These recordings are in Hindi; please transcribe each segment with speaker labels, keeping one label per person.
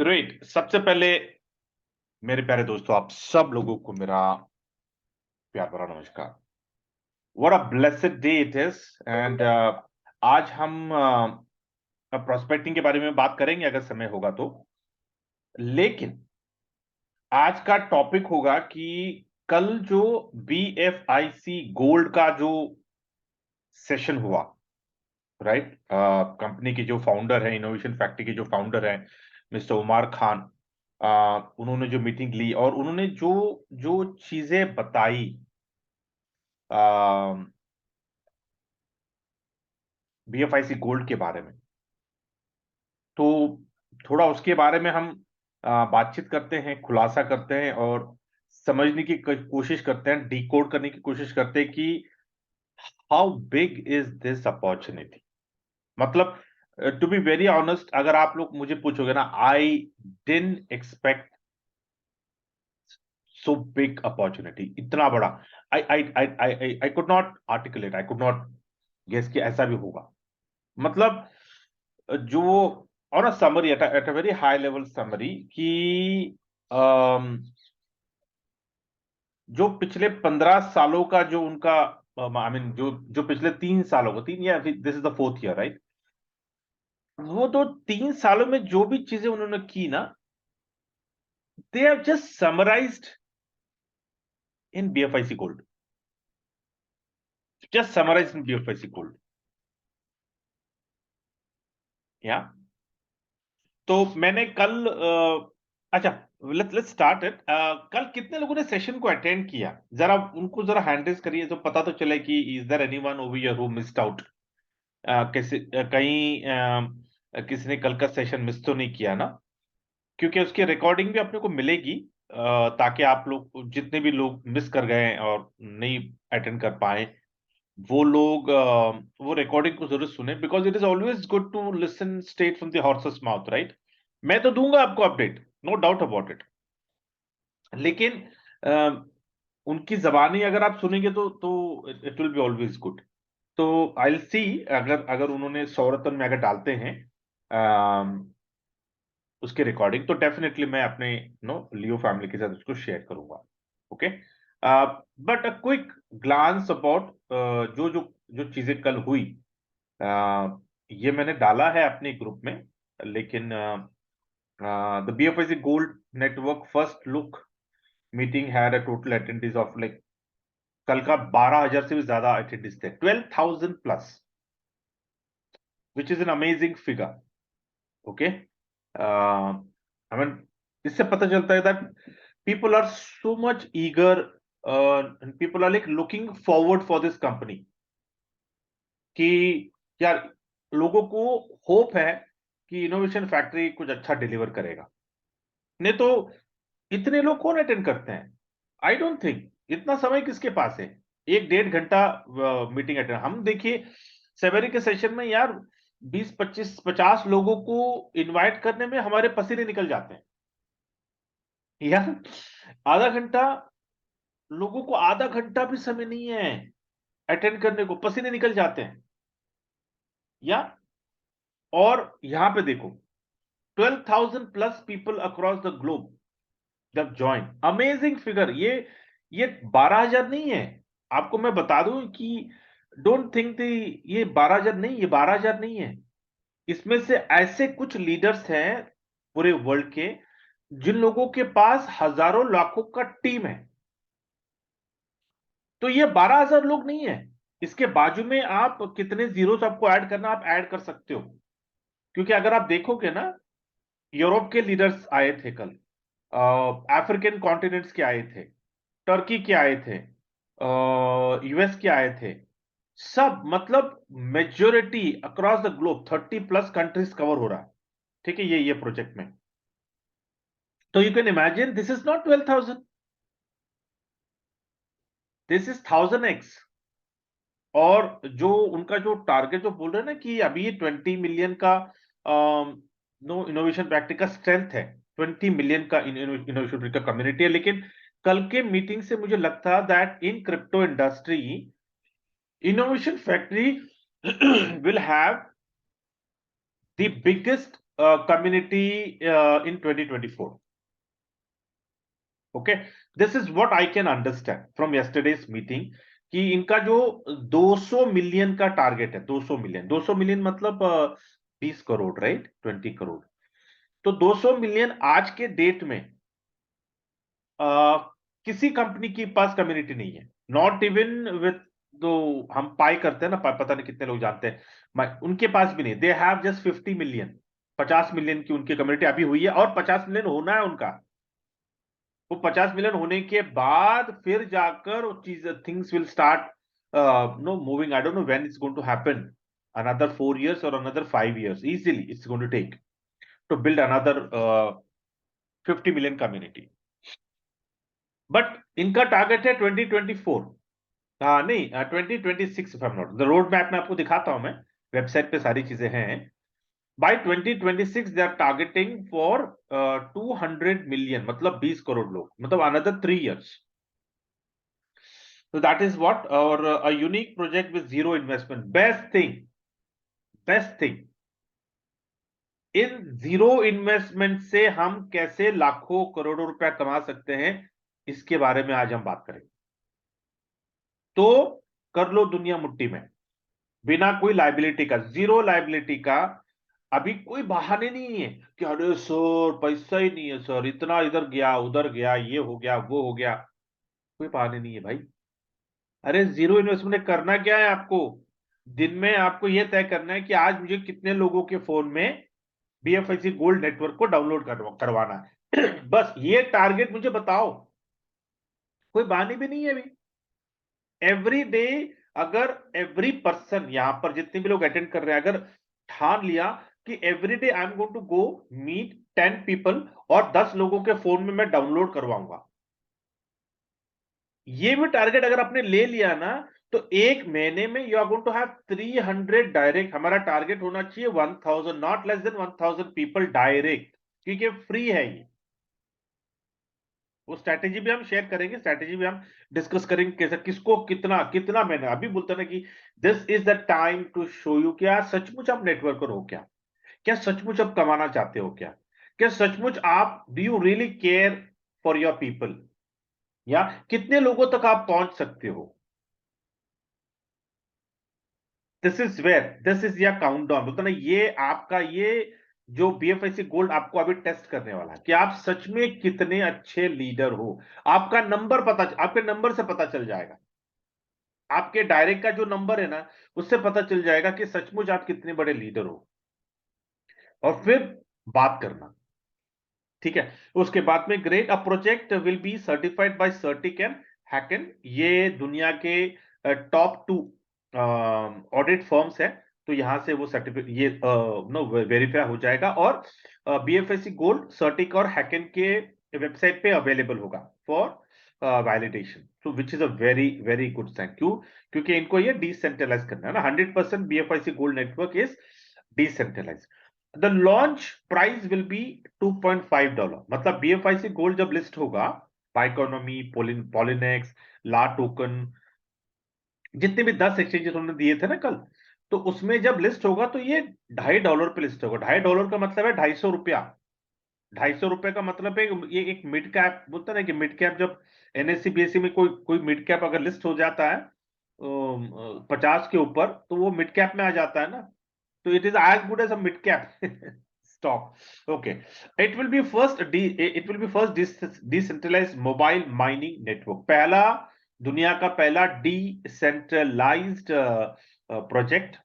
Speaker 1: ग्रेट। सबसे पहले मेरे प्यारे दोस्तों, आप सब लोगों को मेरा प्यार भरा नमस्कार। What a blessed day it is. And आज हम प्रोस्पेक्टिंग के बारे में बात करेंगे अगर समय होगा तो। लेकिन आज का टॉपिक होगा कि कल जो BFIC गोल्ड का जो सेशन हुआ, राइट, कंपनी के जो फाउंडर है, इनोवेशन फैक्ट्री के जो फाउंडर है मिस्टर उमर खान, उन्होंने जो मीटिंग ली और उन्होंने जो जो चीजें बताई BFIC गोल्ड के बारे में, तो थोड़ा उसके बारे में हम बातचीत करते हैं, खुलासा करते हैं और समझने की कोशिश करते हैं, डिकोड करने की कोशिश करते हैं कि how big is this opportunity. मतलब टू बी वेरी ऑनेस्ट, अगर आप लोग मुझे पूछोगे ना, I didn't expect so big opportunity, इतना बड़ा। I could not articulate, I could not guess कि ऐसा भी होगा। मतलब जो on a summary, at a very high level summary, कि अम, जो पिछले 15 सालों का जो उनका, आई मीन जो जो पिछले 3 सालों का, 3 या this is the fourth year, right, वो तो 3 सालों में जो भी चीजें उन्होंने की ना, they have just summarised in BFIC gold, just summarised in BFIC gold. या तो मैंने कल अच्छा, लेट्स स्टार्ट इट। कल कितने लोगों ने सेशन को अटेंड किया, जरा उनको जरा हैंड रेज करिए तो पता तो चले कि is there anyone over here who missed out. कैसे कहीं किसी ने कल का सेशन मिस तो नहीं किया ना, क्योंकि उसकी रिकॉर्डिंग भी अपने को मिलेगी, ताकि आप लोग जितने भी लोग मिस कर गए और नहीं अटेंड कर पाए, वो लोग वो रिकॉर्डिंग को जरूर सुने, because it is always good to listen straight from the horse's mouth, right. मैं तो दूंगा आपको update, no doubt about it, लेकिन उनकी जबानी अगर आप सुनेंगे तो it will be always good. तो आई सी, अगर अगर उन्होंने 100 रत्न में अगर डालते हैं उसके रिकॉर्डिंग, तो डेफिनेटली मैं अपने नो लियो फैमिली के साथ उसको शेयर करूंगा। Okay, but a quick glance about जो जो जो चीजें कल हुई, ये मैंने डाला है अपने ग्रुप में। लेकिन the BFIC gold network first look meeting had a total attendance of like, कल का 12,000 से भी ज्यादा अटेंडेंस थे, 12,000 plus, which is an amazing figure. Okay, I mean इससे पता चलता है that people are so much eager, and people are like looking forward for this company, कि यार लोगों को होप है कि इनोवेशन फैक्ट्री कुछ अच्छा डिलीवर करेगा। नहीं तो इतने लोग कौन अटेंड करते हैं? आई डोंट थिंक इतना समय किसके पास है, 1-1.5 घंटा मीटिंग अटेंड। हम देखिए सवेरे के सेशन में यार 20-25-50 लोगों को इनवाइट करने में हमारे पसीने निकल जाते हैं यार। आधा घंटा, लोगों को आधा घंटा भी समय नहीं है अटेंड करने को, पसीने निकल जाते हैं। या और यहां पे देखो, 12,000 plus people across the globe जब ज्वाइन, अमेजिंग फिगर। ये 12,000 नहीं है। आपको मैं बता दूं कि डोंट थिंक ये 12,000 नहीं, ये 12,000 नहीं है। इसमें से ऐसे कुछ लीडर्स हैं पूरे वर्ल्ड के, जिन लोगों के पास हजारों लाखों का टीम है। तो ये 12,000 लोग नहीं है। इसके बाजू में आप कितने जीरोस आपको ऐड करना, आप ऐड कर सकते हो। क्योंकि अगर आप देखोगे ना, यूरोप के लीडर्स आए थे कल, अफ्रीकन कॉन्टिनेंट्स के आए थे, टर्की के आए थे, US के आए थे, सब मतलब majority across the globe 30+ countries cover हो रहा है। ठीक है, ये प्रोजेक्ट में। तो you can imagine this is not 12,000, this is 1000x। और जो उनका जो टारगेट जो बोल रहे हैं ना कि अभी ये 20 मिलियन का नो इनोवेशन फैक्ट्री का स्ट्रेंथ है, 20 मिलियन का इनोवेशन का कम्युनिटी है। लेकिन कल के मीटिंग से मुझे लगता है that in crypto industry innovation factory will have the biggest community in 2024. Okay, this is what I can understand from yesterday's meeting कि इनका जो 200 मिलियन का टारगेट है, 200 मिलियन मतलब 20 करोड़, राइट, 20 करोड़। तो 200 मिलियन आज के डेट में किसी कंपनी के पास कम्युनिटी नहीं है, नॉट इवन विथ, जो हम पाई करते हैं ना, पता नहीं कितने लोग जानते हैं, उनके पास भी नहीं। They have just 50 million, 50 million की उनकी कम्युनिटी अभी हुई है, और 50 मिलियन होना है उनका। वो 50 मिलियन होने के बाद फिर जाकर वो चीज, things will start no moving. I don't know when it's going to happen, another 4 years or another 5 years, easily it's going to take to build another 50 million community. But इनका टारगेट है 2024, हाँ नहीं 2026 if I am not, the road map में आपको दिखाता हूं मैं, वेबसाइट पे सारी चीजें हैं। By 2026 they are targeting for 200 million, मतलब 20 करोड़ लोग, मतलब another 3 years. So that is what, or a unique project with zero investment. Best thing, in zero investment से हम कैसे लाखों करोड़ों रुपया कमा सकते हैं, इसके बारे में आज हम बात करेंगे। तो कर लो दुनिया मुट्ठी में, बिना कोई लाइबिलिटी का, जीरो लाइबिलिटी का। अभी कोई बहाने नहीं है कि अरे सर पैसा ही नहीं है सर, इतना इधर गया उधर गया, ये हो गया वो हो गया, कोई बहाने नहीं है भाई। अरे जीरो इन्वेस्टमेंट करना क्या है आपको? दिन में आपको यह तय करना है कि आज मुझे कितने लोगों के फोन में BFIC गोल्ड नेटवर्क को डाउनलोड करवाना है। बस ये टारगेट मुझे बताओ, कोई बहाने भी नहीं है अभी। एवरी डे, अगर एवरी पर्सन, यहां पर जितने भी लोग अटेंड कर रहे हैं, अगर ठान लिया कि every day I am going to go meet 10 people और 10 लोगों के फोन में मैं डाउनलोड करवाऊंगा, ये भी टारगेट अगर आपने ले लिया ना, तो एक महीने में you are going to have 300 direct. हमारा टारगेट होना चाहिए 1000, not less than 1000 people direct, क्योंकि फ्री है ये। वो स्ट्रैटेजी भी हम शेयर करेंगे, स्ट्रैटेजी भी हम डिस्कस करेंगे, कैसे किसको कितना कितना। मैंने अभी बोलता ना कि this is the time to show you, क्या सचमुच आप नेटवर्कर हो, क्या क्या सचमुच आप कमाना चाहते हो, क्या क्या सचमुच आप, do you really care for your people, या कितने लोगों तक आप पहुंच सकते हो। दिस इज या काउंटडाउन, बोलता ना, ये आपका ये जो BFIC गोल्ड आपको अभी टेस्ट करने वाला है कि आप सच में कितने अच्छे लीडर हो। आपका नंबर पता, आपके नंबर से पता चल जाएगा, आपके डायरेक्ट का जो नंबर है ना, उससे पता चल जाएगा कि सचमुच आप कितने बड़े लीडर हो। और फिर बात करना, ठीक है। उसके बाद में great, a project will be certified by CertiK and Hacken, ये दुनिया के टॉप 2 ऑडिट फर्म्स है। तो यहां से वो सर्टिफिकेट, ये नो वेरीफाई हो जाएगा, और BFIC गोल्ड सर्टिक और हैकन के वेबसाइट पे अवेलेबल होगा फॉर वैलिडेशन, तो which is a very very good sign. क्यों? क्योंकि इनको ये डिसेंट्रलाइज करना है ना, 100% BFIC gold network is decentralise. The launch price will be $2.5, मतलब BFIC गोल्ड जब लिस्ट होगा, बाइकोनॉमी, पॉलिनेक्स, ला टोकन, जितने भी 10 एक्सचेंजेस उन्होंने दिए थे ना कल, तो उसमें जब लिस्ट होगा तो ये $2.5 पे लिस्ट होगा। $2.5 का मतलब है 250 रुपया। $250 का मतलब है ये एक मिड कैप, बोलता है ना कि मिड कैप, जब NSE BSE में कोई कोई मिड कैप अगर लिस्ट हो जाता है 50 के ऊपर, तो वो मिड कैप में आ जाता है ना, so it is as good as a mid cap stock. Okay, it will be first decentralized mobile mining network, पहला, दुनिया का पहला डिसेंट्रलाइज्ड प्रोजेक्ट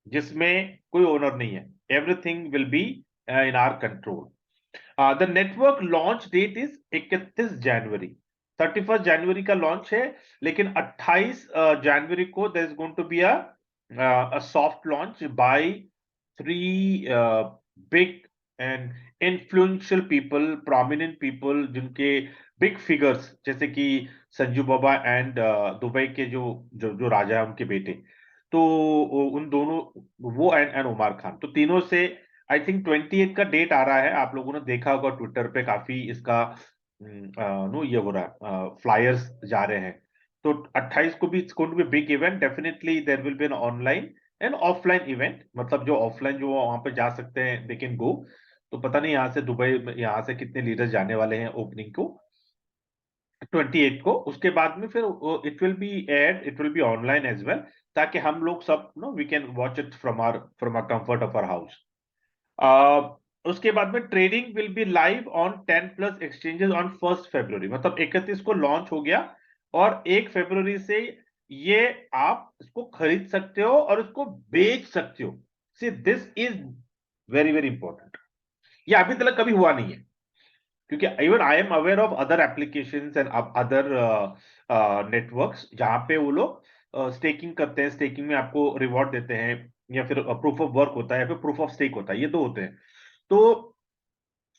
Speaker 1: जिसमें कोई ओनर नहीं है, everything will be in our control. The network launch date is 31 January, 31 जनवरी का लॉन्च है, लेकिन 28 जनवरी को there is going to be a soft launch by 3 big and influential people, prominent people, जिनके big figures, जैसे कि संजू बाबा एंड दुबई के जो जो जो राजा है उनके बेटे, तो उन दोनों, वो एंड उमर खान, तो तीनों से आई थिंक 28 का डेट आ रहा है। आप लोगों ने देखा होगा ट्विटर पे काफी इसका नो ये हो रहा है, फ्लायर्स जा रहे हैं। तो 28 को भी it's going to be big event, definitely there will be an online and offline event, मतलब जो ऑफलाइन जो वहां पे जा सकते हैं दे कैन गो। तो पता नहीं यहाँ से दुबई में यहाँ से कितने लीडर्स जाने वाले हैं ओपनिंग को 28 को। उसके बाद में फिर it will be online as well, ताकि हम लोग सब know we can watch it from our comfort of our house. उसके बाद में trading will be live on 10 plus exchanges on 1 February, मतलब 31 को लॉन्च हो गया और 1 फरवरी से ये आप इसको खरीद सकते हो और इसको बेच सकते हो। See this is very very important. ये अभी तक कभी हुआ नहीं है, क्योंकि even I am aware of other applications and other networks जहां पे वो लोग स्टेकिंग करते हैं, स्टेकिंग में आपको रिवॉर्ड देते हैं, या फिर प्रूफ ऑफ वर्क होता है या फिर प्रूफ ऑफ स्टेक होता है, ये दो होते हैं। तो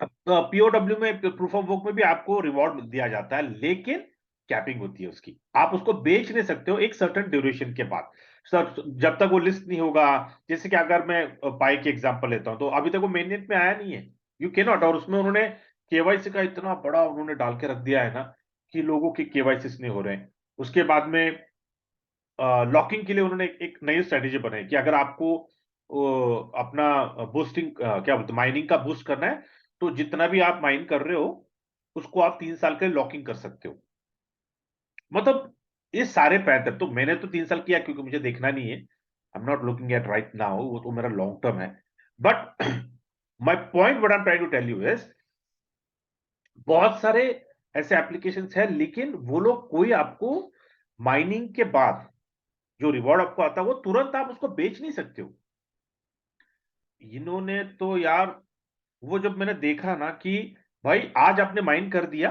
Speaker 1: पीओडब्ल्यू में प्रूफ ऑफ वर्क में भी आपको रिवॉर्ड दिया जाता है, लेकिन कैपिंग होती है उसकी, आप उसको बेच नहीं सकते हो एक सर्टेन ड्यूरेशन के बाद। सर जब तक वो लिस्ट नहीं होगा, जैसे कि अगर मैं पाई की एग्जांपल लेता हूं तो अभी तक वो मेननेट में आया नहीं है, यू कैन नॉट। और उसमें उन्होंने केवाईसी का इतना बड़ा उन्होंने डाल के रख दिया है ना कि लोगों के केवाईसी नहीं हो रहे हैं। उसके बाद में लॉकिंग के लिए उन्होंने एक नई स्ट्रेटेजी बनाई कि अगर आपको अपना बूस्टिंग क्या बोलते माइनिंग का बूस्ट करना है, तो जितना भी आप माइन कर रहे हो उसको आप 3 साल के लिए लॉकिंग कर सकते हो। मतलब ये सारे पैटर्न तो मैंने तो 3 साल किया क्योंकि मुझे देखना नहीं है, I am not looking at right now, वो तो मेरा लॉन्ग टर्म है। But my point what I am trying to tell you is बहुत सारे ऐसे एप्लीकेशंस हैं, लेकिन वो लोग कोई आपको माइनिंग के बाद जो रिवॉर्ड आपको आता है वो तुरंत आप उसको बेच नहीं सकते हो। इन्होंने तो यार वो जब मैंने देखा ना कि भाई आज आपने माइन कर दिया,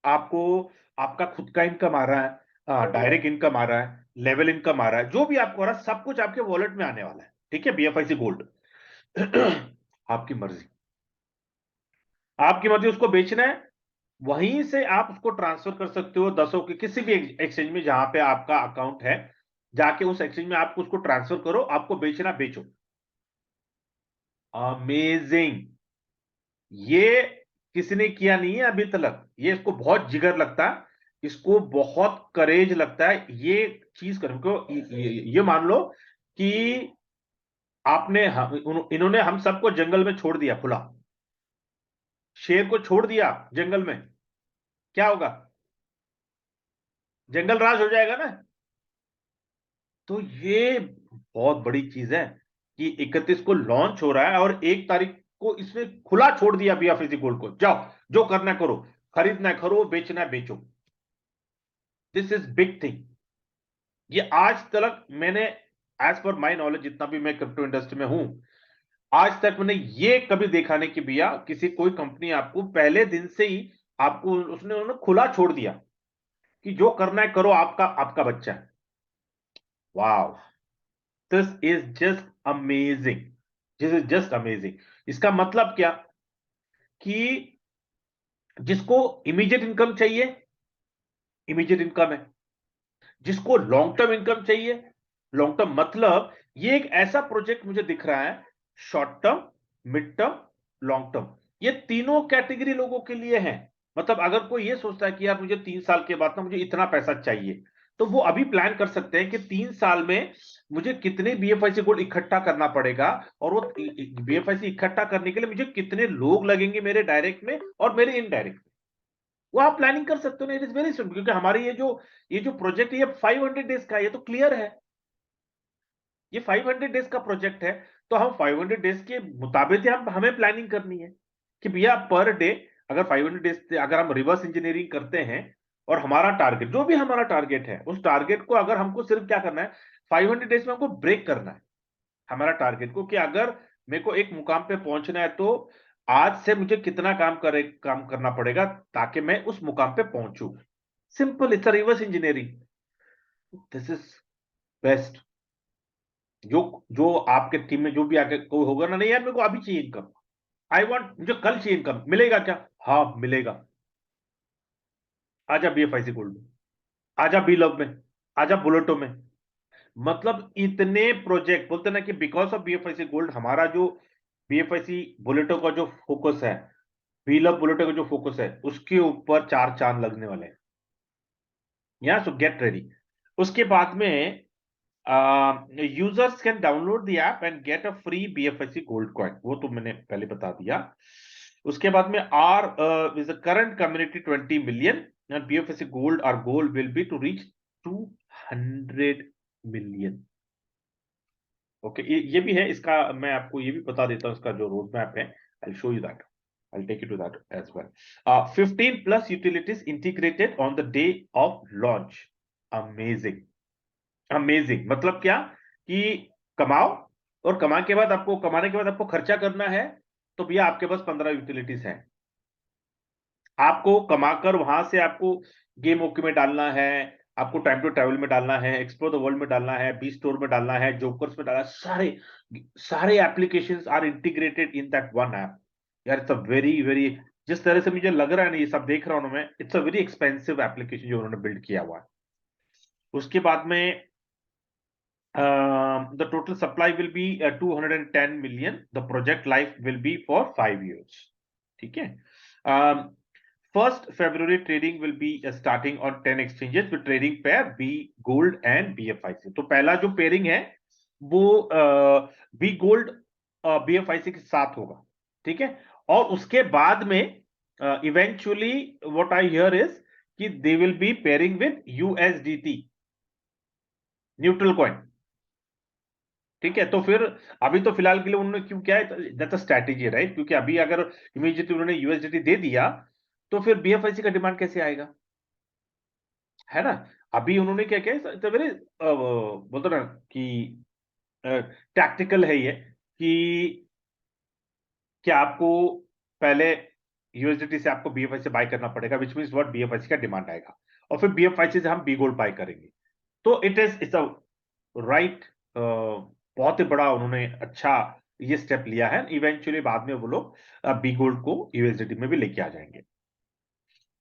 Speaker 1: आपको आपका खुद का इनकम आ रहा है, डायरेक्ट इनकम आ रहा है, लेवल इनकम आ रहा है, जो भी आपको आ रहा है सब कुछ आपके वॉलेट में आने वाला है, ठीक है, बीएफआईसी गोल्ड। आपकी मर्जी, आपकी मर्जी उसको बेचना है, वहीं से आप उसको ट्रांसफर कर सकते हो दसों के किसी भी एक्सचेंज में जहां पे आपका अकाउंट है, जाके उस एक्सचेंज में आप उसको ट्रांसफर करो, आपको बेचना बेचो। अमेजिंग। ये किसी ने किया नहीं है अभी तक, ये इसको बहुत जिगर लगता है, इसको बहुत करेज लगता है ये चीज करने को। ये मान लो कि इन्होंने हम सबको जंगल में छोड़ दिया खुला, शेर को छोड़ दिया जंगल में, क्या होगा? जंगल राज हो जाएगा ना। तो ये बहुत बड़ी चीज है कि 31 को लॉन्च हो रहा है और 1 तारीख को इसने खुला छोड़ दिया बीएफएससी गोल्ड को, जाओ जो करना है करो, खरीदना है करो, बेचना है बेचो। This is big thing. ये आज तक मैंने, एज पर माई नॉलेज जितना भी मैं क्रिप्टो इंडस्ट्री में हूं, आज तक मैंने ये कभी देखा नहीं कि भैया किसी कोई कंपनी आपको पहले दिन से ही आपको उसने उन्होंने खुला छोड़ दिया कि जो करना है करो, आपका आपका बच्चा है। वाह, this is just amazing, this is just amazing. इसका मतलब क्या कि जिसको इमीडिएट इनकम चाहिए, इमीडिएट इनकम है, जिसको लॉन्ग टर्म इनकम चाहिए, लॉन्ग टर्म मतलब ये एक ऐसा प्रोजेक्ट मुझे दिख रहा है, short term, mid term, long term, ये तीनों कैटेगरी लोगों के लिए है। मतलब अगर कोई ये सोचता है कि यार मुझे 3 साल के बाद ना मुझे इतना पैसा चाहिए, तो वो अभी प्लान कर सकते हैं कि 3 साल में मुझे कितने बीएफआईसी गोल्ड इकट्ठा करना पड़ेगा, और वो बीएफआईसी इकट्ठा करने के लिए मुझे कितने लोग लगेंगे मेरे डायरेक्ट में और मेरे इनडायरेक्ट। वो आप प्लानिंग कर सकते हो ना, इट इज वेरी सिंपल, क्योंकि हमारी ये जो प्रोजेक्ट है ये 500 डेज का है, ये तो क्लियर है, ये 500 डेज का प्रोजेक्ट है। तो हम 500 डेज के मुताबिक ही हम हमें प्लानिंग करनी है कि भैया पर डे अगर 500 डेज अगर हम रिवर्स इंजीनियरिंग करते हैं, और हमारा टारगेट जो भी हमारा टारगेट है उस टारगेट को अगर हमको सिर्फ क्या करना है, 500 डेज में हमको ब्रेक करना है हमारा टारगेट को, कि अगर मेरे को एक मुकाम पे पहुंचना है तो आज से मुझे कितना काम करना पड़ेगा ताकि मैं उस मुकाम पे पहुंचू। Simple, it's reverse engineering, this is best. जो जो आपके टीम में जो भी आके कोई होगा ना, नहीं यार मेरे को अभी चाहिए इनकम, आई वांट, मुझे कल चाहिए इनकम, मिलेगा क्या? हाँ मिलेगा, आजा बीएफआईसी गोल्ड में, आजा बी लव में, आजा बुलेटो में। मतलब इतने प्रोजेक्ट बोलते ना कि बिकॉज ऑफ बीएफआईसी गोल्ड हमारा जो बीएफआईसी बुलेटो का जो फोकस है, बी लव बुलेटो का जो फोकस है, उसके ऊपर 4 चांद लगने वाले हैं। यहाँ सो गेट रेडी। उसके बाद में users can download the app and get a free BFIC gold coin, वो तो मैंने पहले बता दिया। उसके बाद में our is the current community 20 million and BFIC gold our goal will be to reach 200 million. Okay, ये भी है इसका, मैं आपको ये भी बता देता हूँ इसका जो रोड मैप है। I show you that, I'll take you to that as well. 15 plus utilities integrated on the day of launch. Amazing, amazing। मतलब क्या कि कमाओ, और कमाने के बाद आपको खर्चा करना है, तो भैया आपके पास 15 यूटिलिटीज हैं। आपको कमाकर वहां से आपको गेम ओके में डालना है, आपको टाइम टू ट्रैवल में डालना है, एक्सप्लोर द वर्ल्ड में डालना है, बी स्टोर में डालना है, जोकर्स में डालना है, सारे सारे applications are integrated in that one app. यार इट्स अ वेरी वेरी, जिस तरह से मुझे लग रहा है ना, ये सब देख रहा हूं मैं, it's a very expensive application जो उन्होंने बिल्ड किया हुआ है। उसके बाद में the total supply will be 210 million. The project life will be for 5 years. ठीक है। First February trading will be starting on 10 exchanges with trading pair B Gold and BFIC। तो पहला जो पेयरिंग है वो B Gold BFIC के साथ होगा, ठीक है। और उसके बाद में eventually what I hear is कि they will be pairing with USDT neutral coin, ठीक है। तो फिर अभी तो फिलहाल के लिए उन्होंने क्यों किया है, दैट्स अ स्ट्रैटेजी राइट, क्योंकि अभी अगर इमीडिएटली उन्होंने USDT दे दिया तो फिर BFIC का डिमांड कैसे आएगा, है ना। अभी उन्होंने क्या किया, वेरी बोलते ना कि टैक्टिकल है ये, कि क्या आपको पहले USDT से आपको BFIC से बाय करना पड़ेगा, विच मीन्स व्हाट BFIC का डिमांड आएगा, और फिर BFIC से हम बी गोल्ड बाय करेंगे। तो इट्स अ राइट, बहुत ही बड़ा उन्होंने अच्छा ये स्टेप लिया है। इवेंचुअली बाद में वो लोग बी गोल्ड को USDT में भी लेके आ जाएंगे।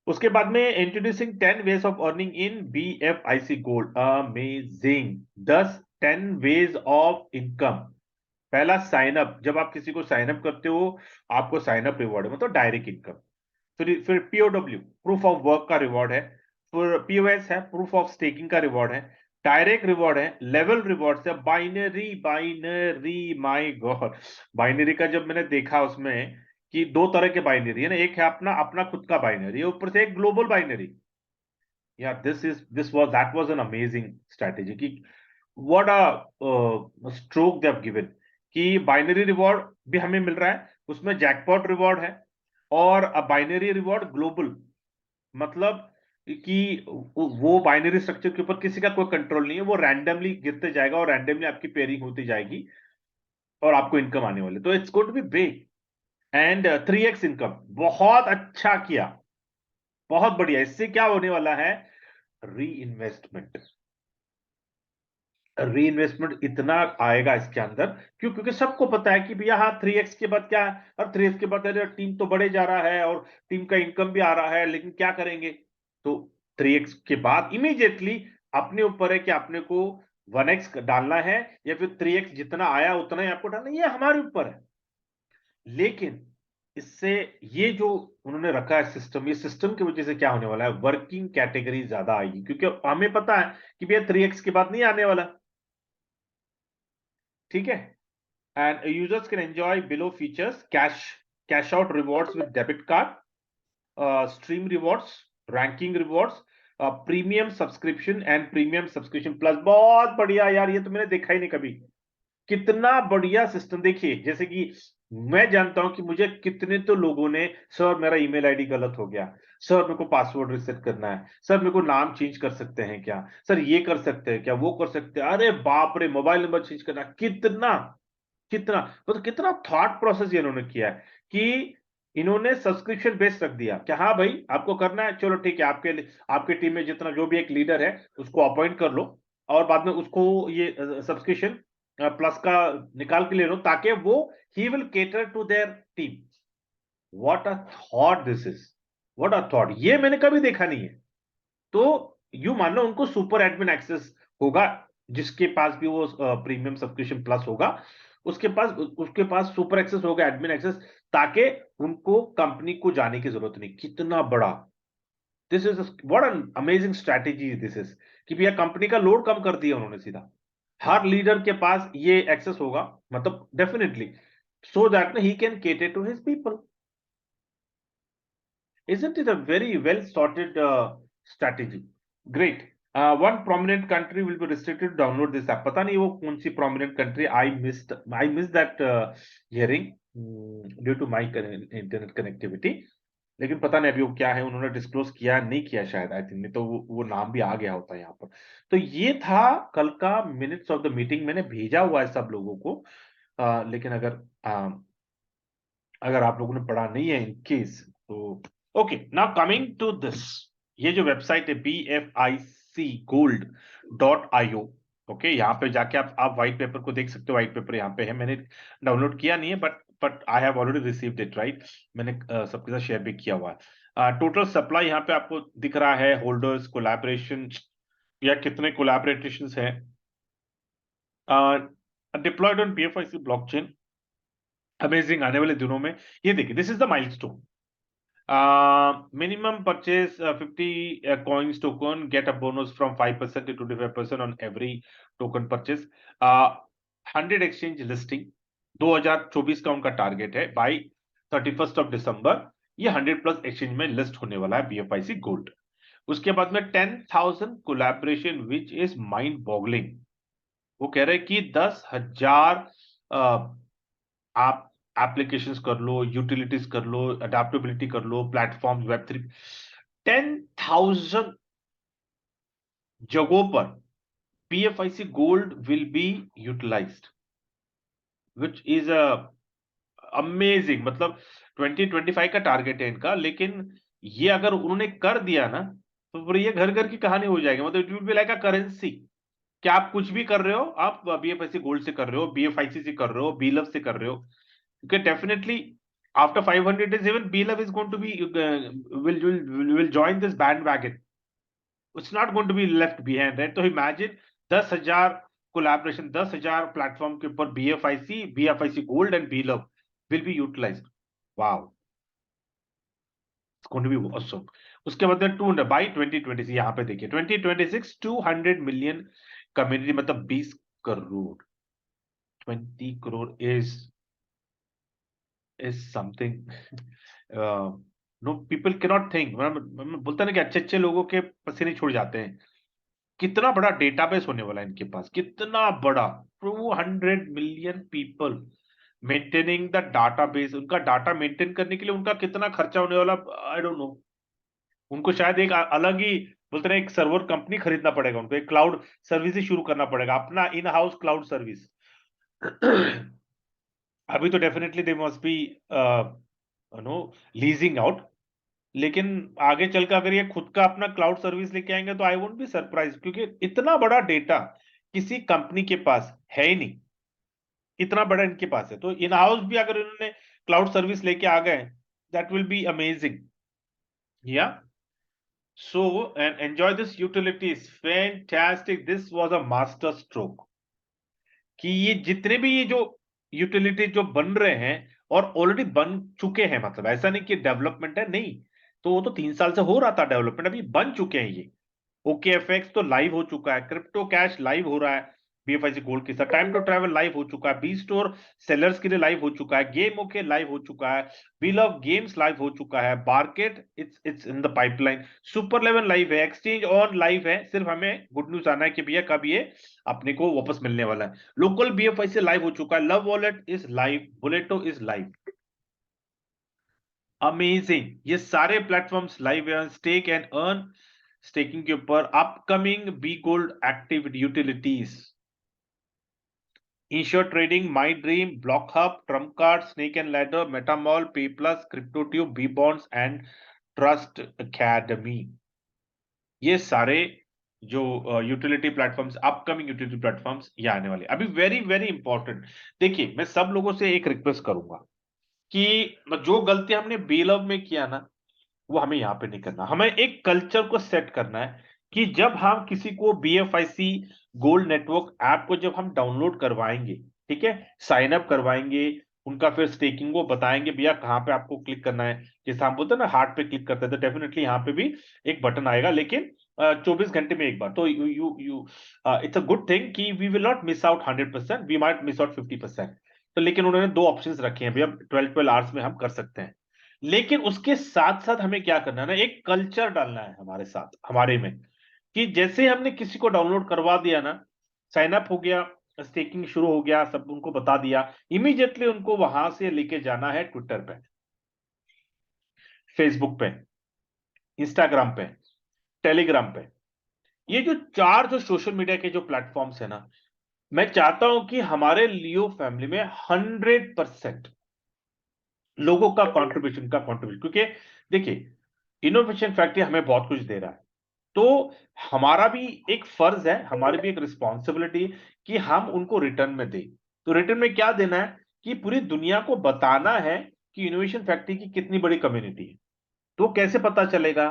Speaker 1: उसके बाद में introducing 10 ways of earning in BFIC gold, amazing. 10 ways of income. पहला साइन अप, जब आप किसी को साइन अप करते हो आपको साइन अप रिवॉर्ड है, मतलब डायरेक्ट इनकम। फिर POW प्रूफ ऑफ वर्क का रिवॉर्ड है, फिर POS है प्रूफ ऑफ स्टेकिंग का रिवॉर्ड है, डायरेक्ट रिवॉर्ड है, लेवल रिवॉर्ड है, binary binary my God. Binary का जब मैंने देखा उसमें कि दो तरह के बाइनरी है ना, एक है अपना अपना खुद का बाइनरी, ऊपर से एक global binary. Yeah this was that was an amazing strategy कि what a stroke they have given, कि बाइनरी रिवॉर्ड भी हमें मिल रहा है, उसमें जैकपॉट रिवॉर्ड है, और बाइनरी रिवॉर्ड ग्लोबल, मतलब कि वो बाइनरी स्ट्रक्चर के ऊपर किसी का कोई कंट्रोल नहीं है, वो रैंडमली गिरते जाएगा और रैंडमली आपकी पेयरिंग होती जाएगी और आपको इनकम आने वाली, तो it's going to be big. And 3x income, बहुत अच्छा किया, बहुत बढ़िया। इससे क्या होने वाला है, री इन्वेस्टमेंट, री इन्वेस्टमेंट इतना आएगा इसके अंदर। क्यों, क्योंकि सबको पता है कि भैया हाँ 3x के बाद क्या है, और 3x के बाद अरे टीम तो बढ़े जा रहा है और टीम का इनकम भी आ रहा है, लेकिन क्या करेंगे। तो 3x के बाद इमीडिएटली अपने ऊपर है कि आपने को 1x डालना है, या फिर 3x जितना आया उतना ही आपको डालना है, ये हमारे ऊपर है। लेकिन इससे ये जो उन्होंने रखा है सिस्टम, ये सिस्टम की वजह से क्या होने वाला है, वर्किंग कैटेगरी ज्यादा आएगी, क्योंकि हमें पता है कि भैया 3x के बाद नहीं आने वाला, ठीक है। And users can enjoy below features: cash out rewards with debit card, stream rewards, ranking rewards, premium subscription and premium subscription plus. बहुत बढ़िया यार, ये तो मैंने देखा ही नहीं कभी, कितना बढ़िया सिस्टम। देखिए जैसे कि मैं जानता हूं कि मुझे कितने तो लोगों ने, सर मेरा ईमेल आईडी गलत हो गया, सर मेरे को पासवर्ड रिसेट करना है, सर मेरे को नाम चेंज कर सकते हैं क्या, सर ये कर सकते हैं क्या, वो कर सकते हैं, अरे बाप रे, मोबाइल नंबर चेंज करना, कितना कितना मतलब कितना थॉट प्रोसेस इन्होंने किया है, कि इन्होंने सब्सक्रिप्शन बेस्ड रख दिया कि हाँ भाई आपको करना है, चलो ठीक है, आपके टीम में जितना जो भी एक लीडर है उसको अपॉइंट कर लो, और बाद में उसको ये सब्सक्रिप्शन प्लस का निकाल के ले लो, ताकि वो ही will cater to their team. What a thought this is, what a thought, ये मैंने कभी देखा नहीं है। तो यू मान लो उनको सुपर एडमिन एक्सेस होगा, जिसके पास भी वो प्रीमियम सब्सक्रिप्शन प्लस होगा, उसके पास सुपर एक्सेस होगा, एडमिन एक्सेस, ताकि उनको कंपनी को जाने की जरूरत नहीं। कितना बड़ा, this is what an amazing strategy this is, कि भैया कंपनी का लोड कम कर दिया उन्होंने सीधा। हर लीडर के पास ये एक्सेस होगा, मतलब definitely, so that he can cater to his people. Isn't it a very well sorted strategy? Great. One prominent country will be restricted to download this app. पता नहीं वो कौन सी prominent country. I missed that hearing due to my internet connectivity. लेकिन पता नहीं अभी वो क्या है, उन्होंने डिस्क्लोज किया नहीं किया शायद, आई थिंक, नहीं तो वो नाम भी आ गया होता है यहाँ पर. तो ये था कल का मिनट्स ऑफ द मीटिंग. मैंने भेजा हुआ है सब लोगों को. लेकिन अगर आप लोगों ने पढ़ा नहीं है इन केस, तो okay. Now coming to this, ये जो वेबसाइट है BFICgold.io. ओके, यहाँ पे जाके आप व्हाइट पेपर को देख सकते हो. व्हाइट पेपर यहाँ पे है, मैंने डाउनलोड किया नहीं है, but I have already received it, right. मैंने सबके साथ शेयर भी किया हुआ है. टोटल सप्लाई यहाँ पे आपको दिख रहा है, होल्डर्स, कोलैबोरेशन या कितने कोलैबोरेशंस हैं diploid on BFIC blockchain. Amazing. आने वाले दिनों में ये देखिए, this is the milestone. Minimum purchase 50 coins token, get a bonus from 5% to 25% on every token purchase. 100 exchange listing 2024 का उनका टारगेट है. बाय 31st ऑफ दिसंबर ये 100 प्लस एक्सचेंज में लिस्ट होने वाला है BFIC गोल्ड. उसके बाद में 10,000 collaboration which is mind boggling. वो कह रहे हैं कि 10,000 आप एप्लीकेशंस कर लो, यूटिलिटीज कर लो, अडेप्टेबिलिटी कर लो, प्लेटफॉर्म, वेब3, 10,000 जगहों पर BFIC gold will be utilised, which is amazing. मतलब 2025 का टारगेट है इनका, लेकिन ये अगर उन्होंने कर दिया ना, तो फिर ये घर घर की कहानी हो जाएगी. मतलब it will be like a currency. क्या आप कुछ भी कर रहे हो, आप BFIC गोल्ड से कर रहे हो, BFIC से कर रहे हो, बीलव से कर रहे हो. Okay, definitely after 500 days, even BLove is going to be will join this bandwagon. It's not going to be left behind, right? तो imagine 10,000 collaboration, 10,000 प्लेटफॉर्म के ऊपर BFIC Gold and BLove will be utilized. Wow, it's going to be awesome. उसके बाद 200 by 2026, यहाँ पे देखिए 2026 200 million कम्युनिटी, मतलब 20 crore. 20 crore is something know people can not think. मैं बोलता ना कि अच्छे अच्छे लोगों के पसीने छूट जाते हैं. कितना बड़ा डेटाबेस होने वाला है इनके पास, कितना बड़ा. 200 million people maintaining the database. उनका डाटा मेंटेन करने के लिए उनका कितना खर्चा होने वाला, आई डोंट नो. उनको शायद एक अलग ही, बोलते ना, एक सर्वर कंपनी खरीदना पड़ेगा उनको, एक क्लाउड सर्विस ही शुरू करना पड़ेगा, अपना इन हाउस क्लाउड सर्विस. अभी तो definitely they must be no leasing out, लेकिन आगे चलकर अगर ये खुद का अपना क्लाउड सर्विस लेके आएंगे तो आई वोंट बी सरप्राइज, क्योंकि इतना बड़ा डेटा किसी कंपनी के पास है ही नहीं. इतना बड़ा इनके पास है, तो इन हाउस भी अगर इन्होंने क्लाउड सर्विस लेके आ गए, that will be amazing. Yeah so and enjoy this utilities. Fantastic. This was a master stroke कि ये जितने भी ये जो यूटिलिटी जो बन रहे हैं और ऑलरेडी बन चुके हैं, मतलब ऐसा नहीं कि डेवलपमेंट है, नहीं. तो वो तो 3 साल से हो रहा था डेवलपमेंट, अभी बन चुके हैं ये. OKFX तो लाइव हो चुका है, क्रिप्टो कैश लाइव हो रहा है BFIC गोल्ड के साथ, टाइम टू ट्रैवल लाइव हो चुका है, बी स्टोर सेलर्स के लिए लाइव हो चुका है, गेम ओके लाइव हो चुका है, वी लव गेम्स लाइव हो चुका है, market it's in the pipeline, super level live है, एक्सचेंज ऑन लाइव है. सिर्फ हमें गुड न्यूज आना है कि भैया कब ये अपने को वापस मिलने वाला है. लोकल BFIC लाइव हो चुका है, love wallet is live, Bulleto is live. Amazing. ये सारे प्लेटफॉर्म्स लाइव है. स्टेक एंड अर्न, स्टेकिंग के ऊपर upcoming B gold active utilities, insure trading, my dream, block hub, trump card, snake and ladder, Metamall, pay plus, crypto tube, B bonds and trust academy. ये सारे जो utility platforms, upcoming utility platforms, ये आने वाले. अभी वेरी वेरी इंपॉर्टेंट, देखिए मैं सब लोगों से एक रिक्वेस्ट करूंगा कि जो गलती हमने बेलव में किया ना, वो हमें यहाँ पे नहीं करना. हमें एक कल्चर को सेट करना है कि जब हम किसी को BFIC गोल्ड नेटवर्क ऐप को जब हम डाउनलोड करवाएंगे, ठीक है, साइन अप करवाएंगे, उनका फिर स्टेकिंग को बताएंगे भैया कहाँ पे आपको क्लिक करना है. जैसे हम बोलते हैं ना हार्ट पे क्लिक करते हैं, तो डेफिनेटली यहाँ पे भी एक बटन आएगा, लेकिन 24 घंटे में एक बार, तो you you you it's a good thing कि we will not miss out 100%, we might miss out 50%। तो लेकिन उन्होंने दो ऑप्शंस रखे हैं भैया, 12 आवर्स में हम कर सकते हैं। लेकिन उसके साथ साथ हमें क्या करना है ना, एक कल्चर डालना है हमारे साथ, हमारे में, कि जैसे हमने किसी को डाउनलोड करवा दिया ना, साइन अप हो गया, स्टेकिंग शुरू हो गया, सब उनको बता दिया, इमीडिएटली उनको वहां से लेके जाना है ट्विटर पे, फेसबुक पे, इंस्टाग्राम पे, टेलीग्राम पे। ये जो चार जो सोशल मीडिया के जो प्लेटफॉर्म्स है ना, मैं चाहता हूं कि हमारे लियो फैमिली में 100% लोगों का कंट्रीब्यूशन, क्योंकि देखिए, इनोवेशन फैक्ट्री हमें बहुत कुछ दे रहा है, तो हमारा भी एक फर्ज है, हमारी भी एक रिस्पॉन्सिबिलिटी कि हम उनको रिटर्न में दें। तो रिटर्न में क्या देना है कि पूरी दुनिया को बताना है कि इनोवेशन फैक्ट्री की कितनी बड़ी कम्युनिटी है। तो कैसे पता चलेगा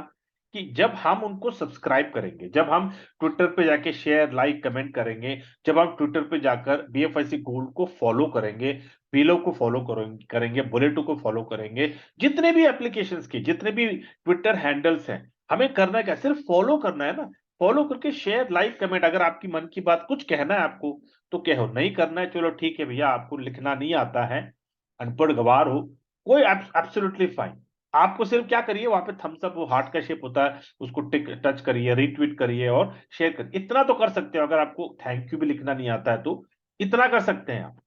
Speaker 1: कि जब हम उनको सब्सक्राइब करेंगे, जब हम ट्विटर पे जाके शेयर लाइक कमेंट करेंगे, जब हम ट्विटर पे जाकर बीएफआईसी गोल्ड को फॉलो करेंगे, पीलो को फॉलो करेंगे, बुलेटो को फॉलो करेंगे, जितने भी एप्लीकेशंस के जितने भी ट्विटर हैंडल्स हैं, हमें करना क्या, सिर्फ फॉलो करना है ना। फॉलो करके शेयर लाइक कमेंट, अगर आपकी मन की बात कुछ कहना है आपको तो कहो, नहीं करना है चलो ठीक है भैया, आपको लिखना नहीं आता है, अनपढ़ गवार हो, कोई एब्सोल्युटली फाइन। आपको सिर्फ क्या करिए, वहां पे थम्स अप, वो हार्ट का शेप होता है, उसको टिक टच करिए, रीट्वीट करिए और शेयर करिए, इतना तो कर सकते हो। अगर आपको थैंक यू भी लिखना नहीं आता है तो इतना कर सकते हैं आप,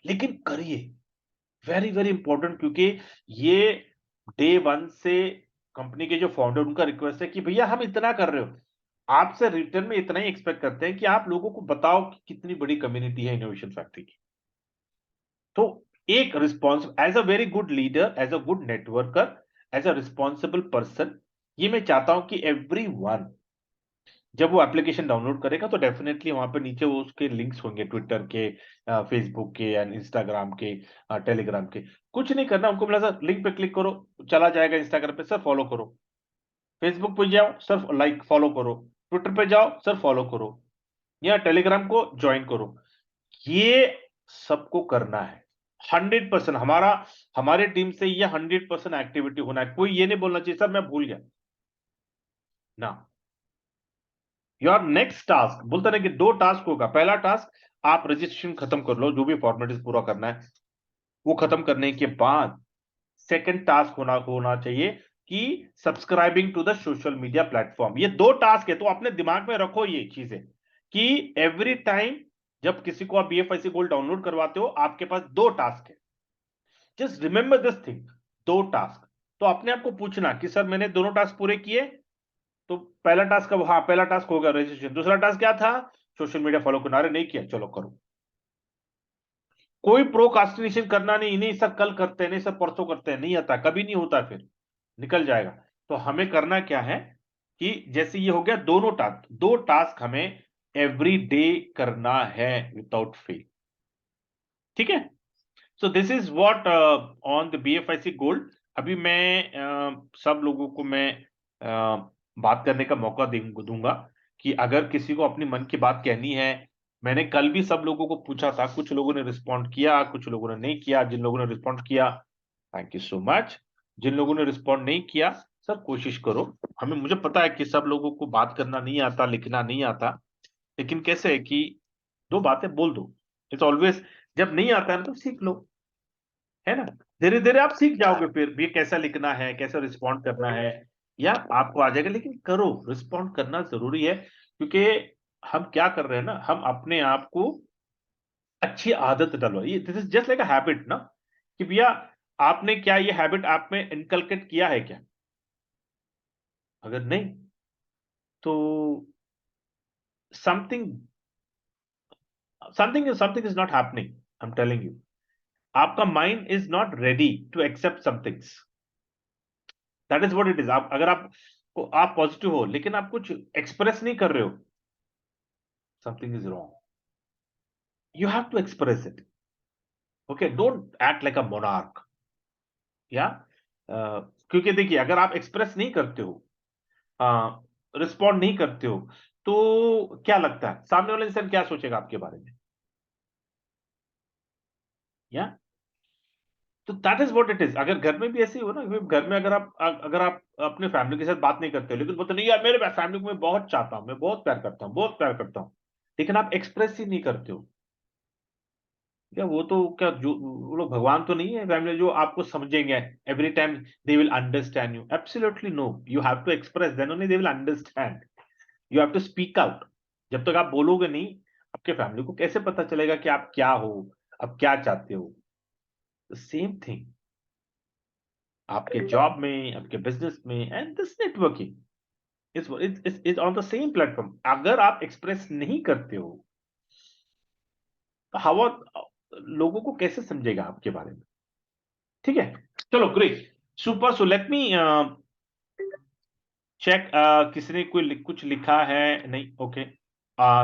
Speaker 1: लेकिन करिए, वेरी वेरी इंपॉर्टेंट, क्योंकि ये डे वन से कंपनी के जो फाउंडर, उनका रिक्वेस्ट है कि भैया हम इतना कर रहे हो, आपसे रिटर्न में इतना ही एक्सपेक्ट करते हैं कि आप लोगों को बताओ कि कितनी बड़ी कम्युनिटी है इनोवेशन फैक्ट्री की। तो एक response, as a very good leader, as a good networker, as a responsible person, ये मैं चाहता हूं कि एवरी वन जब वो एप्लीकेशन डाउनलोड करेगा तो डेफिनेटली वहां पे नीचे वो उसके लिंक्स होंगे, ट्विटर के, फेसबुक के एंड इंस्टाग्राम के, टेलीग्राम के। कुछ नहीं करना उनको, मिला सर लिंक पे क्लिक करो, चला जाएगा इंस्टाग्राम पे, सर फॉलो करो, फेसबुक पे जाओ सर लाइक फॉलो करो, ट्विटर पे जाओ सर फॉलो करो, या टेलीग्राम को ज्वाइन करो। ये सबको करना है 100%। हमारा, हमारे टीम से ये 100% एक्टिविटी होना है। कोई ये नहीं बोलना चाहिए सर मैं भूल गया ना। योर नेक्स्ट टास्क, बोलते ना कि दो टास्क होगा। पहला टास्क, आप रजिस्ट्रेशन खत्म कर लो, जो भी फॉर्मेलिटीज पूरा करना है वो खत्म करने के बाद सेकंड टास्क होना होना चाहिए कि subscribing to the social media platform. ये दो टास्क है, तो अपने दिमाग में रखो ये चीजें कि एवरी टाइम जब किसी को आप बीएफआईसी गोल्ड डाउनलोड करवाते हो, आपके पास दो टास्क है। जस्ट रिमेंबर दिस थिंग, दो टास्क। तो अपने आप को पूछना कि सर मैंने दोनों टास्क पूरे किए, तो पहला टास्क का, हाँ पहला टास्क हो गया रजिस्ट्रेशन, दूसरा टास्क क्या था, सोशल मीडिया फॉलो करना, अरे नहीं किया चलो करो। कोई प्रोकास्टिनेशन करना नहीं, नहीं सर कल करते हैं, नहीं सर परसों करते हैं, नहीं आता, कभी नहीं होता, फिर निकल जाएगा। तो हमें करना क्या है कि जैसे ये हो गया दोनों टास्क, दो टास्क हमें एवरी डे करना है विदाउट फेल। ठीक है। So this is what on the BFIC gold. अभी मैं सब लोगों को मैं बात करने का मौका दूंगा कि अगर किसी को अपनी मन की बात कहनी है। मैंने कल भी सब लोगों को पूछा था, कुछ लोगों ने रिस्पॉन्ड किया, कुछ लोगों ने नहीं किया। जिन लोगों ने रिस्पॉन्ड किया, थैंक यू सो मच। जिन लोगों ने रिस्पॉन्ड नहीं किया, सर कोशिश करो। हमें, मुझे पता है कि सब लोगों को बात करना नहीं आता, लिखना नहीं आता, लेकिन कैसे है कि दो बातें बोल दो। इट्स ऑलवेज, जब नहीं आता है ना तो सीख लो, है ना। धीरे धीरे आप सीख जाओगे, फिर भी कैसा लिखना है, कैसे रिस्पॉन्ड करना है, या आपको आ जाएगा। लेकिन करो, रिस्पॉन्ड करना जरूरी है, क्योंकि हम क्या कर रहे हैं ना, हम अपने आप को अच्छी आदत डालो। ये this is just like a habit ना, कि भैया आपने क्या ये हैबिट आप में इनकलकेट किया है क्या? अगर नहीं तो something, something is not happening, I am telling you. आपका mind is not ready to accept somethings, that is what it is. आप अगर आप पॉजिटिव हो लेकिन आप कुछ एक्सप्रेस नहीं कर रहे हो, something is wrong. You have to express it. Okay, don't act like a monarch, या क्योंकि देखिए, अगर आप एक्सप्रेस नहीं करते हो, रिस्पॉन्ड नहीं करते हो, तो क्या लगता है सामने वाला इंसान क्या सोचेगा आपके बारे में? या तो that is what it is. अगर घर में भी ऐसे ही हो ना, घर में अगर आप अपने फैमिली के साथ बात नहीं करते हो, लेकिन बोलते नहीं यार मेरे फैमिली को मैं बहुत चाहता हूँ, मैं बहुत प्यार करता हूँ, बहुत प्यार करता हूँ, लेकिन आप एक्सप्रेस ही नहीं करते हो, क्या वो तो क्या जो वो लोग भगवान तो नहीं है फैमिली जो आपको समझेंगे every time, they will understand you? Absolutely no, you have to express, then only they will understand. You have to speak out. जब तक आप बोलोगे नहीं, आपके फैमिली को कैसे पता चलेगा कि आप क्या हो, आप क्या चाहते हो? सेम थिंग आपके जॉब में, आपके बिजनेस में, and this networking is on the same platform. अगर आप एक्सप्रेस नहीं करते हो तो हवा लोगों को कैसे समझेगा आपके बारे में? ठीक है, चलो great, super. So let me check, किसी ने कुछ लिखा है? नहीं, ओके,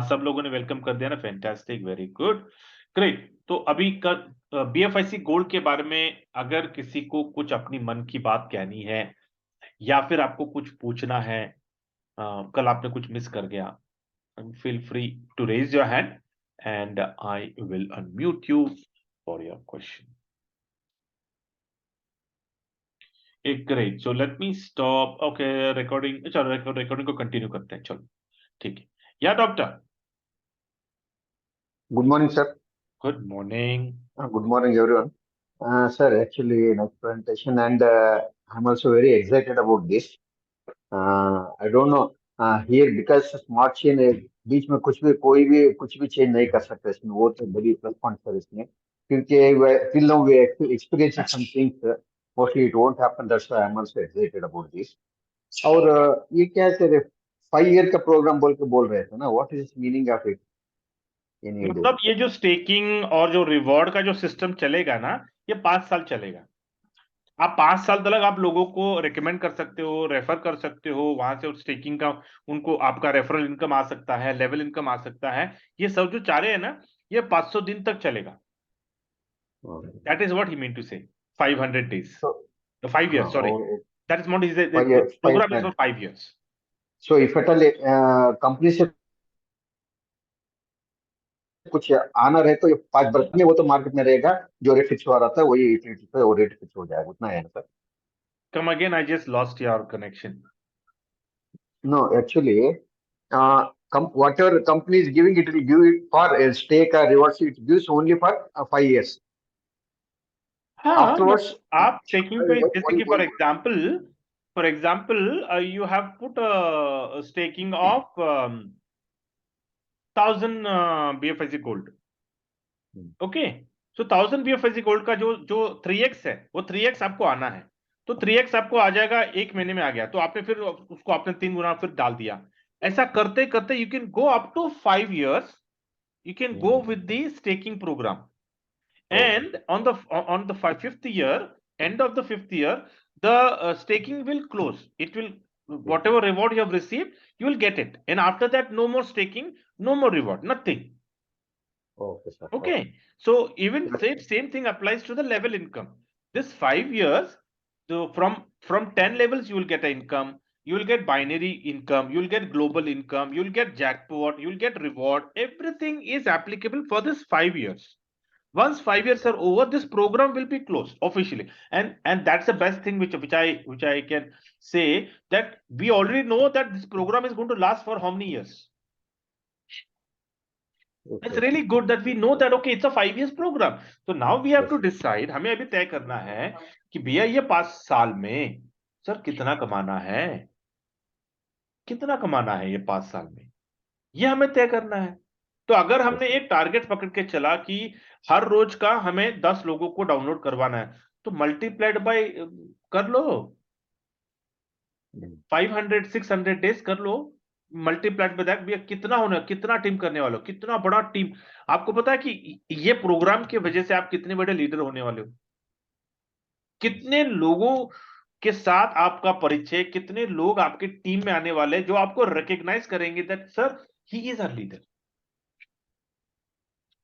Speaker 1: सब लोगों ने वेलकम कर दिया ना, फैंटास्टिक, वेरी गुड, ग्रेट। तो अभी कल बीएफआईसी गोल्ड के बारे में अगर किसी को कुछ अपनी मन की बात कहनी है, या फिर आपको कुछ पूछना है, कल आपने कुछ मिस कर गया, feel free to raise your hand and I will unmute you for your question. Great, so let me stop, okay, recording, चलो रिकॉर्डिंग को कंटिन्यू करते हैं, चलो ठीक है। या doctor,
Speaker 2: Good morning, sir.
Speaker 1: Good morning.
Speaker 2: Good morning, everyone. Sir, actually, nice presentation, and I'm also very excited about this. I don't know here because smart chain है, बीच में कुछ भी कोई भी कुछ भी चेंज नहीं कर सकता इसमें, वो तो बड़ी प्लस पॉइंट सर इसमें, क्योंकि till now we experience some things, mostly it won't happen. That's why I'm also excited about this. और ये क्या है सर, 5 year का प्रोग्राम बोल के बोल रहे थे ना, what is meaning of it in India?
Speaker 1: मतलब ये जो स्टेकिंग और जो रिवॉर्ड का जो सिस्टम चलेगा ना, ये 5 साल चलेगा। आप 5 साल तक आप लोगों को रिकमेंड कर सकते हो, रेफर कर सकते हो, वहां से स्टेकिंग का उनको आपका रेफरल इनकम आ सकता है, लेवल इनकम आ सकता है। ये सब जो चाह रहे हैं ना, ये 500 दिन तक चलेगा। That is what he mean to say, 500 days,
Speaker 2: तो
Speaker 1: 5 years,
Speaker 2: हाँ,
Speaker 1: sorry,
Speaker 2: और
Speaker 1: that is not, the
Speaker 2: 5 years,
Speaker 1: program is for 5 years.
Speaker 2: So if at all company से कुछ आना रहे तो ये 5 वर्ष में वो तो मार्केट में रहेगा, जो रेट फिक्स हो रहा था वही यूटिलिटी पे वो रेट फिक्स हो जाएगा, उतना है ना sir?
Speaker 1: Come again, I just lost your connection.
Speaker 2: No actually, whatever company is giving it will give it for stake rewards, it gives only for 5 years.
Speaker 1: हाँ,
Speaker 2: आफ्टरवर्ड्स
Speaker 1: आप स्टेकिंग पे जैसे कि for example you have put staking of 1000 BFIC gold, okay. So 1000 BFIC gold का जो जो 3x है, वो 3x आपको आना है। तो 3x आपको आ जाएगा, 1 महीने में आ गया, तो आपने फिर उसको आपने 3 गुना फिर डाल दिया। ऐसा करते करते you can go up to 5 years, you can go with the staking program, and on the fifth year, end of the 5th year, the staking will close. It will, whatever reward you have received, you will get it, and after that no more staking, no more reward, nothing.
Speaker 2: Okay sir,
Speaker 1: Okay, so even same thing applies to the level income. This 5 years, so from 10 levels you will get an income, you will get binary income, you will get global income, you will get jackpot, you will get reward. Everything is applicable for this 5 years. Once 5 years are over, this program will be closed officially, and that's the best thing which I can say, that we already know that this program is going to last for how many years. It's really good that we know that okay, it's a 5 years program. So now we have to decide, हमें अभी तय करना है कि भैया ये 5 साल में सर कितना कमाना है, कितना कमाना है ये 5 साल में, ये हमें तय करना है। तो अगर हमने एक टारगेट पकड़ के चला कि हर रोज का हमें 10 लोगों को डाउनलोड करवाना है, तो मल्टीप्लाइड बाय कर लो, 500 600 डेज कर लो, मल्टीप्लाइड बाय दैट, भैया कितना होना, कितना टीम करने वाले हो, कितना बड़ा टीम। आपको पता है कि ये प्रोग्राम की वजह से आप कितने बड़े लीडर होने वाले हो, कितने लोगों के साथ आपका परिचय, कितने लोग आपके टीम में आने वाले जो आपको रिकॉग्नाइज करेंगे that sir he is our leader.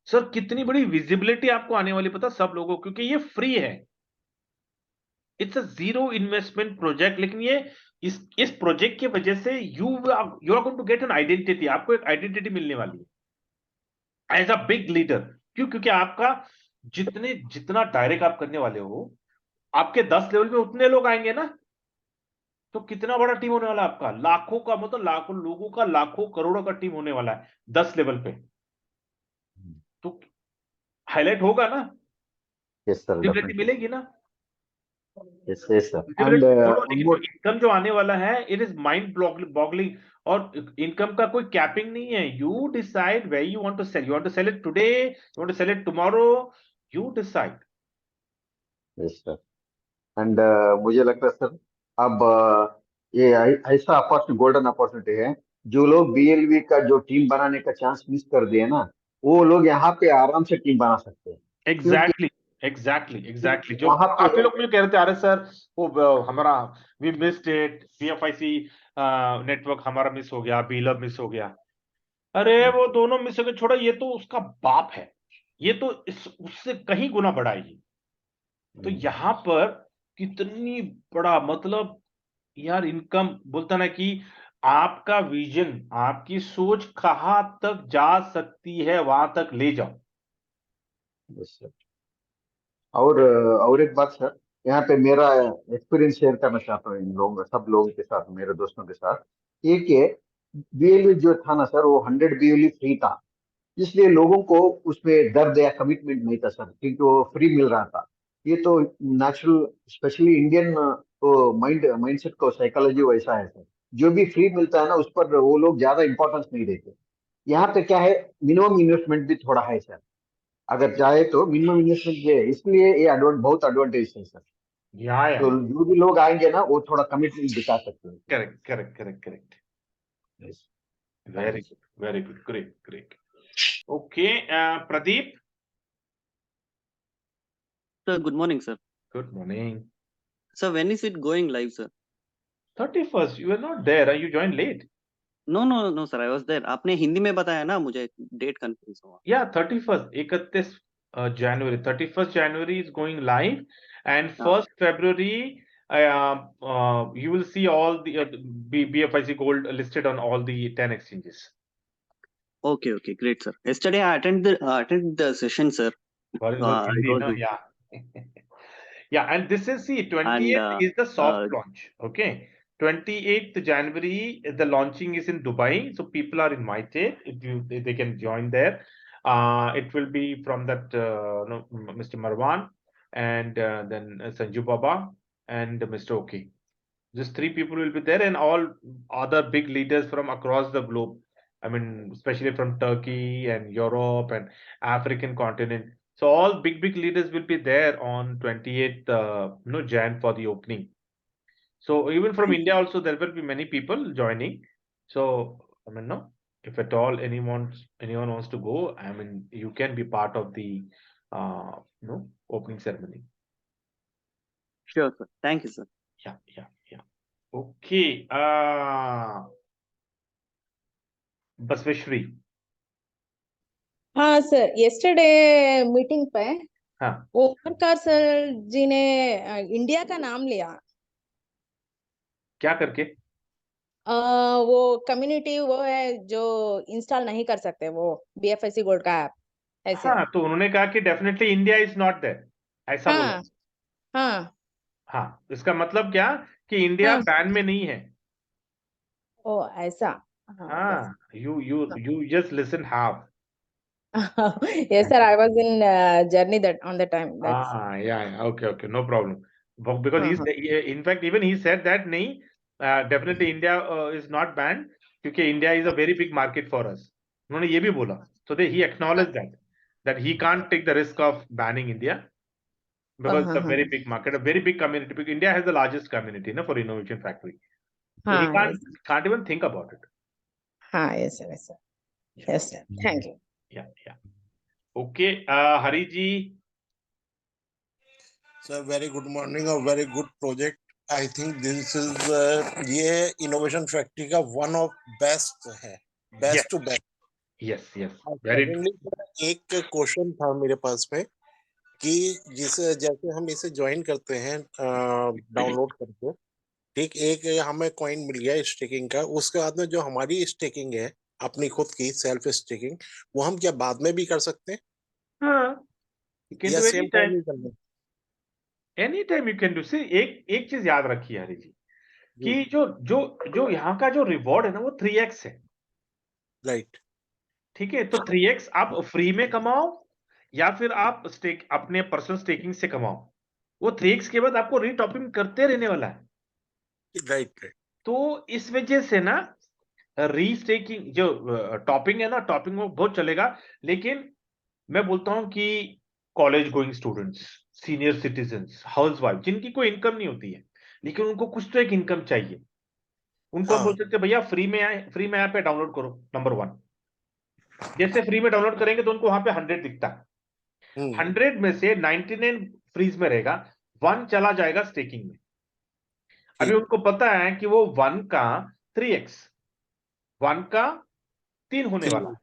Speaker 1: Sir कितनी बड़ी विजिबिलिटी आपको आने वाली पता सब लोगों, क्योंकि ये फ्री है, it's a zero investment project. लेकिन ये इस प्रोजेक्ट की वजह से you are going to get an identity, आपको एक आइडेंटिटी मिलने वाली है एज अ बिग लीडर। क्यों? क्योंकि आपका जितना डायरेक्ट आप करने वाले हो, आपके 10 लेवल पे उतने लोग आएंगे ना, तो कितना बड़ा टीम होने वाला है आपका, लाखों का, मतलब लाखों लोगों का, लाखों करोड़ों का टीम होने वाला है 10 लेवल पे। तो हाईलाइट होगा ना,
Speaker 2: Yes, sir,
Speaker 1: विजिबिलिटी
Speaker 2: definitely.
Speaker 1: मिलेगी ना।
Speaker 2: Yes, yes, sir. And
Speaker 1: visibility छोड़ो,
Speaker 2: one
Speaker 1: लेकिन जो
Speaker 2: more.
Speaker 1: इनकम जो आने वाला है, इट इज माइंड बॉगलिंग। और इनकम का कोई कैपिंग नहीं है। You decide where you want to sell, you want to sell it today, you want to sell it tomorrow, you decide.
Speaker 2: Yes, sir. And मुझे लगता है सर, अब ये ऐसा अपॉर्चुनिटी, गोल्डन अपॉर्चुनिटी है। जो लोग बीएलवी का जो टीम बनाने का चांस मिस कर दिए ना, वो लोग यहाँ पे आराम से टीम बना सकते हैं, क्योंकि
Speaker 1: एग्जैक्टली, एग्जैक्टली जो
Speaker 2: वहां पे।
Speaker 1: काफी लोग मुझे कह रहे थे, अरे सर वो हमारा वी मिस्ड इट, बीएफआईसी नेटवर्क हमारा मिस हो गया, बीलब मिस हो गया। अरे वो दोनों मिस हो गए, छोड़ा, ये तो उसका बाप है, ये तो उससे कहीं गुना बड़ा है ये। तो यहां पर कितनी बड़ा, मतलब यार, इनकम बोलता ना कि आपका विजन, आपकी सोच कहां तक जा सकती है, वहां तक ले जाओ।
Speaker 2: Yes, sir. और एक बात सर, यहाँ पे मेरा एक्सपीरियंस शेयर करना चाहता हूँ इन लोगों, सब लोगों के साथ, मेरे दोस्तों के साथ। एक है, बीएलवी जो था ना सर, वो 100 बीएलवी फ्री था, इसलिए लोगों को उसमें दर्द या कमिटमेंट नहीं था सर, क्योंकि वो फ्री मिल रहा था। ये तो नेचुरल, स्पेशली इंडियन तो माइंडसेट को साइकोलॉजी वैसा है सर। जो भी फ्री मिलता है ना, उस पर वो लोग ज्यादा इंपॉर्टेंस नहीं देते। यहाँ पे क्या है, मिनिमम इन्वेस्टमेंट भी थोड़ा है सर, अगर चाहे तो मिनिमम इन्वेस्टमेंट है, इसलिए ये बहुत एडवांटेज है सर।
Speaker 1: या
Speaker 2: तो जो भी लोग आएंगे ना, वो थोड़ा कमिटमेंट दिखा सकते हैं।
Speaker 1: Correct correct correct correct.
Speaker 2: Yes. Thank
Speaker 1: very
Speaker 2: you,
Speaker 1: good, very good, great great. Okay, Pradeep.
Speaker 3: Sir, good morning, sir.
Speaker 1: Good morning.
Speaker 3: Sir, when is it going live, sir?
Speaker 1: 31st, you were not there, you joined late.
Speaker 3: No, sir. I was there. आपने हिंदी में बताया ना मुझे, डेट कंफ्यूज हुआ.
Speaker 1: Yeah, 31st, 31 January, 31st January is going live, and
Speaker 3: हाँ.
Speaker 1: 1st February, you will see all the BFIC Gold listed on all the 10 exchanges.
Speaker 3: Okay, great, sir. Yesterday I attended the session, sir.
Speaker 1: Very good,
Speaker 3: I
Speaker 1: Hindi,
Speaker 3: was
Speaker 1: no? Yeah. Yeah, and this is, see,
Speaker 3: and
Speaker 1: 28th is the soft launch, okay? 28th January, the launching is in Dubai, so people are invited. If they can join there. It will be from that no, Mr. Marwan, and then Sanju Baba and Mr. OK. Just 3 people will be there, and all other big leaders from across the globe. I mean, especially from Turkey and Europe and African continent. So all big leaders will be there on 28th Jan for the opening. So even from India also there will be many people joining. So I mean, no, if at all anyone wants to go, I mean, you can be part of the opening ceremony.
Speaker 3: sure, sir. Thank you, sir.
Speaker 1: Yeah. Okay. बसवेश्वरी।
Speaker 4: हाँ सर, येस्टरडे मीटिंग पे
Speaker 1: हाँ,
Speaker 4: ओमकार सर जी ने इंडिया का नाम लिया।
Speaker 1: क्या करके?
Speaker 4: वो कम्युनिटी वो है जो इंस्टॉल नहीं कर सकते, वो बीएफआईसी गोल्ड का ऐप ऐसे।
Speaker 1: हाँ, तो उन्होंने कहा कि definitely India is not there, ऐसा बोला।
Speaker 4: हाँ हाँ
Speaker 1: हाँ, इसका मतलब क्या कि इंडिया
Speaker 4: हाँ।
Speaker 1: बैन में नहीं है।
Speaker 4: ओ ऐसा। हाँ
Speaker 1: हाँ, you just listen half.
Speaker 4: yes sir, I was in journey that on the time. That's
Speaker 1: Yeah, okay, no problem. Because
Speaker 4: हाँ हाँ
Speaker 1: in fact even he said that नहीं, definitely India is not banned, क्योंकि India is a very big market for us. उन्होंने ये भी बोला, so he acknowledged that he can't take the risk of banning India because it's a very big market, a very big community. Because India has the largest community, for Innovation Factory, so he
Speaker 4: हाँ yes
Speaker 1: can't even think about it.
Speaker 4: हाँ yes sir yes sir. Thank you.
Speaker 1: Yeah. Okay, Hari ji.
Speaker 5: Sir, very good morning और very good project. I think this is ये innovation factory का one of best है, best to best.
Speaker 1: Yes, very true.
Speaker 5: एक क्वेश्चन था मेरे पास में कि जैसे हम इसे ज्वाइन करते हैं डाउनलोड करके, ठीक, एक हमें कॉइन मिल गया स्टेकिंग का, उसके बाद में जो हमारी स्टेकिंग है अपनी खुद की सेल्फ स्टेकिंग, वो हम क्या बाद में भी कर सकते हैं?
Speaker 1: हाँ, You can
Speaker 5: yeah
Speaker 1: do
Speaker 5: same
Speaker 1: any
Speaker 5: time
Speaker 1: time.
Speaker 5: ही करना है?
Speaker 1: Any time you can do. See एक चीज याद रखिए हरी जी,
Speaker 5: जी
Speaker 1: कि जो यहाँ का जो रिवॉर्ड है ना वो 3x है।
Speaker 5: राइट
Speaker 1: ठीक है, तो 3x आप फ्री में कमाओ या फिर आप स्टेक अपने पर्सनल स्टेकिंग से कमाओ, वो 3x के बाद आपको रीटॉपिंग करते रहने वाला है।
Speaker 5: राइट राइट
Speaker 1: तो इस वजह से ना रीस्टेकिंग जो टॉपिंग है ना, टॉपिंग वो बहुत चलेगा। लेकिन मैं बोलता हूं कि college going students, senior citizens, housewife, जिनकी कोई इनकम नहीं होती है लेकिन उनको कुछ तो एक इनकम चाहिए, उनको हम
Speaker 5: हाँ
Speaker 1: बोल सकते हैं भैया फ्री में ऐप पे डाउनलोड करो। नंबर 1, जैसे फ्री में डाउनलोड करेंगे तो उनको वहां पे 100 दिखता है। 100 में से 99 फ्रीज में रहेगा, 1 चला जाएगा स्टेकिंग में। अभी
Speaker 5: ठीक
Speaker 1: उनको पता है कि वो 1 का 3x, 1 का 3 होने वाला है।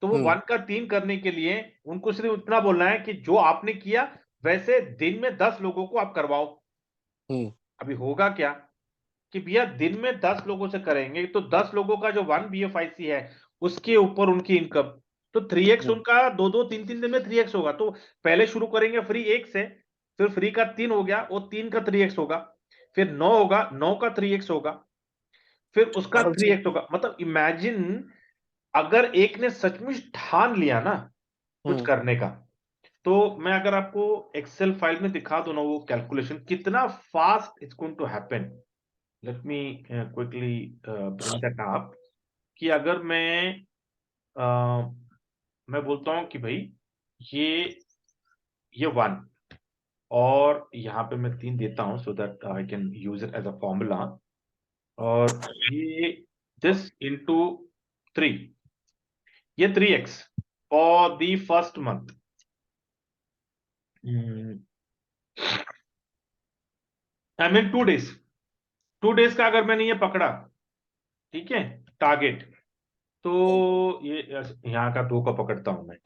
Speaker 1: तो वो 1 का 3 करने के लिए उनको सिर्फ इतना बोलना है कि जो आपने किया वैसे दिन में 10 लोगों को आप करवाओ। अभी होगा क्या कि भैया दिन में 10 लोगों से करेंगे तो 10 लोगों का जो 1 BFIC है उसके ऊपर उनकी इनकम, तो 3x उनका 2-2 3-3 दिन में 3x होगा। तो पहले शुरू करेंगे फ्री 1 से, फिर फ्री का 3 हो गया, वो 3 का 3x होगा, फिर 9 होगा, 9 का 3x होगा, फिर उसका
Speaker 5: और
Speaker 1: 3x होगा। मतलब इमेजिन अगर एक ने सचमुच ठान लिया ना कुछ करने का, तो मैं अगर आपको एक्सेल फाइल में दिखा दूं ना वो कैलकुलेशन कितना fast it's going to happen. Let me quickly bring that up, कि अगर मैं बोलता हूं कि भाई ये 1 और यहां पे मैं 3 देता हूं so that I can use it as a formula, और ये दिस इनटू 3, ये 3x for the first month. I mean 2 days का अगर मैंने ये पकड़ा, ठीक है, टारगेट, तो ये यहाँ का 2 का पकड़ता हूं मैं।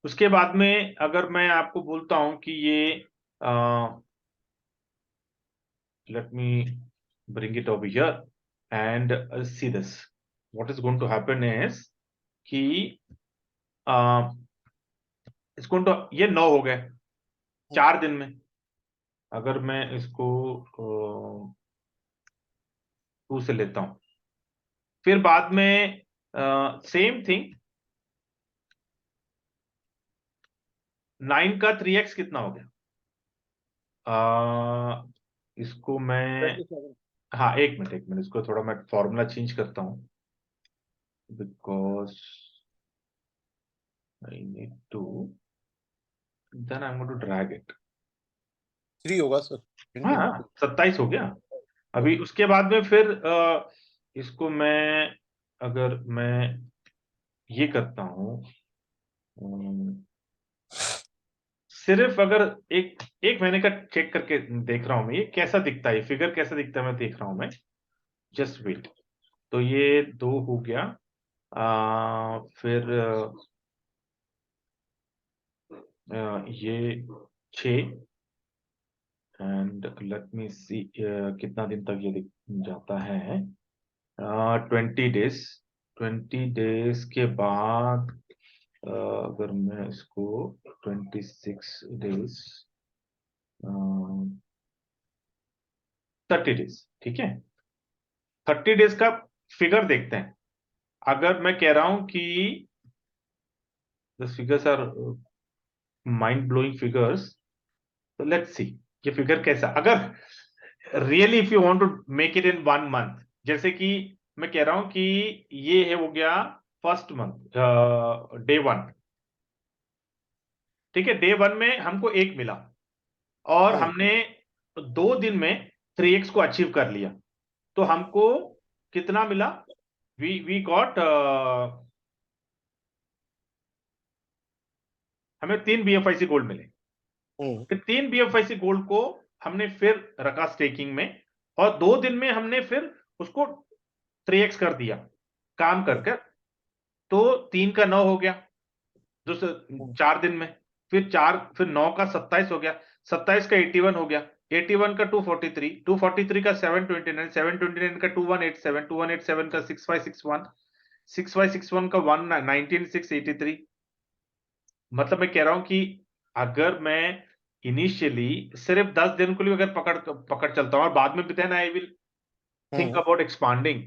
Speaker 1: उसके बाद में अगर मैं आपको बोलता हूं कि ये let me bring it over here and see this, what is going to happen is कि इट्स गोइंग टू, ये 9 हो गए 4 दिन में। अगर मैं इसको 2 से लेता हूं, फिर बाद में सेम थिंग 9 का 3x कितना हो गया? इसको मैं,
Speaker 5: 27
Speaker 1: हाँ एक मिनट इसको थोड़ा मैं फॉर्मूला चेंज करता हूं, because I need to, then I am going to drag it.
Speaker 5: 3 होगा सर
Speaker 1: हाँ 27 हो गया। अभी उसके बाद में फिर इसको मैं, अगर मैं ये करता हूं, सिर्फ अगर एक महीने का चेक करके देख रहा हूं मैं, ये कैसा दिखता है, फिगर कैसा दिखता है मैं देख रहा हूं मैं, जस्ट वेट। तो ये 2 हो गया, फिर ये 6, एंड लेट मी सी कितना दिन तक ये जाता है, 20 डेज। 20 डेज के बाद अगर मैं इसको 26 डेज, 30 डेज, ठीक है, 30 डेज का फिगर देखते हैं। अगर मैं कह रहा हूं कि the figures are mind blowing figures, तो लेट्स सी ये फिगर कैसा, अगर really if you want to make it in 1 month, जैसे कि मैं कह रहा हूं कि ये है हो गया फर्स्ट मंथ, डे 1, ठीक है, डे 1 में हमको 1 मिला और हमने 2 दिन में 3x को अचीव कर लिया, तो हमको कितना मिला? वी गॉट, हमें 3 BFIC गोल्ड मिले। फिर 3 BFIC गोल्ड को हमने फिर रखा स्टेकिंग में, और 2 दिन में हमने फिर उसको 3x कर दिया काम कर कर, तो 3 का 9 हो गया 4 दिन में, फिर 9 का 27 हो गया, 27 का 81 हो गया, 81 का 243, 243 का 729, 729 का 2187, 2187 का 6561, 6561 का 119683। मतलब मैं कह रहा हूं कि अगर मैं इनिशियली सिर्फ 10 दिन के लिए अगर पकड़ चलता हूँ और बाद में भी I will think about expanding,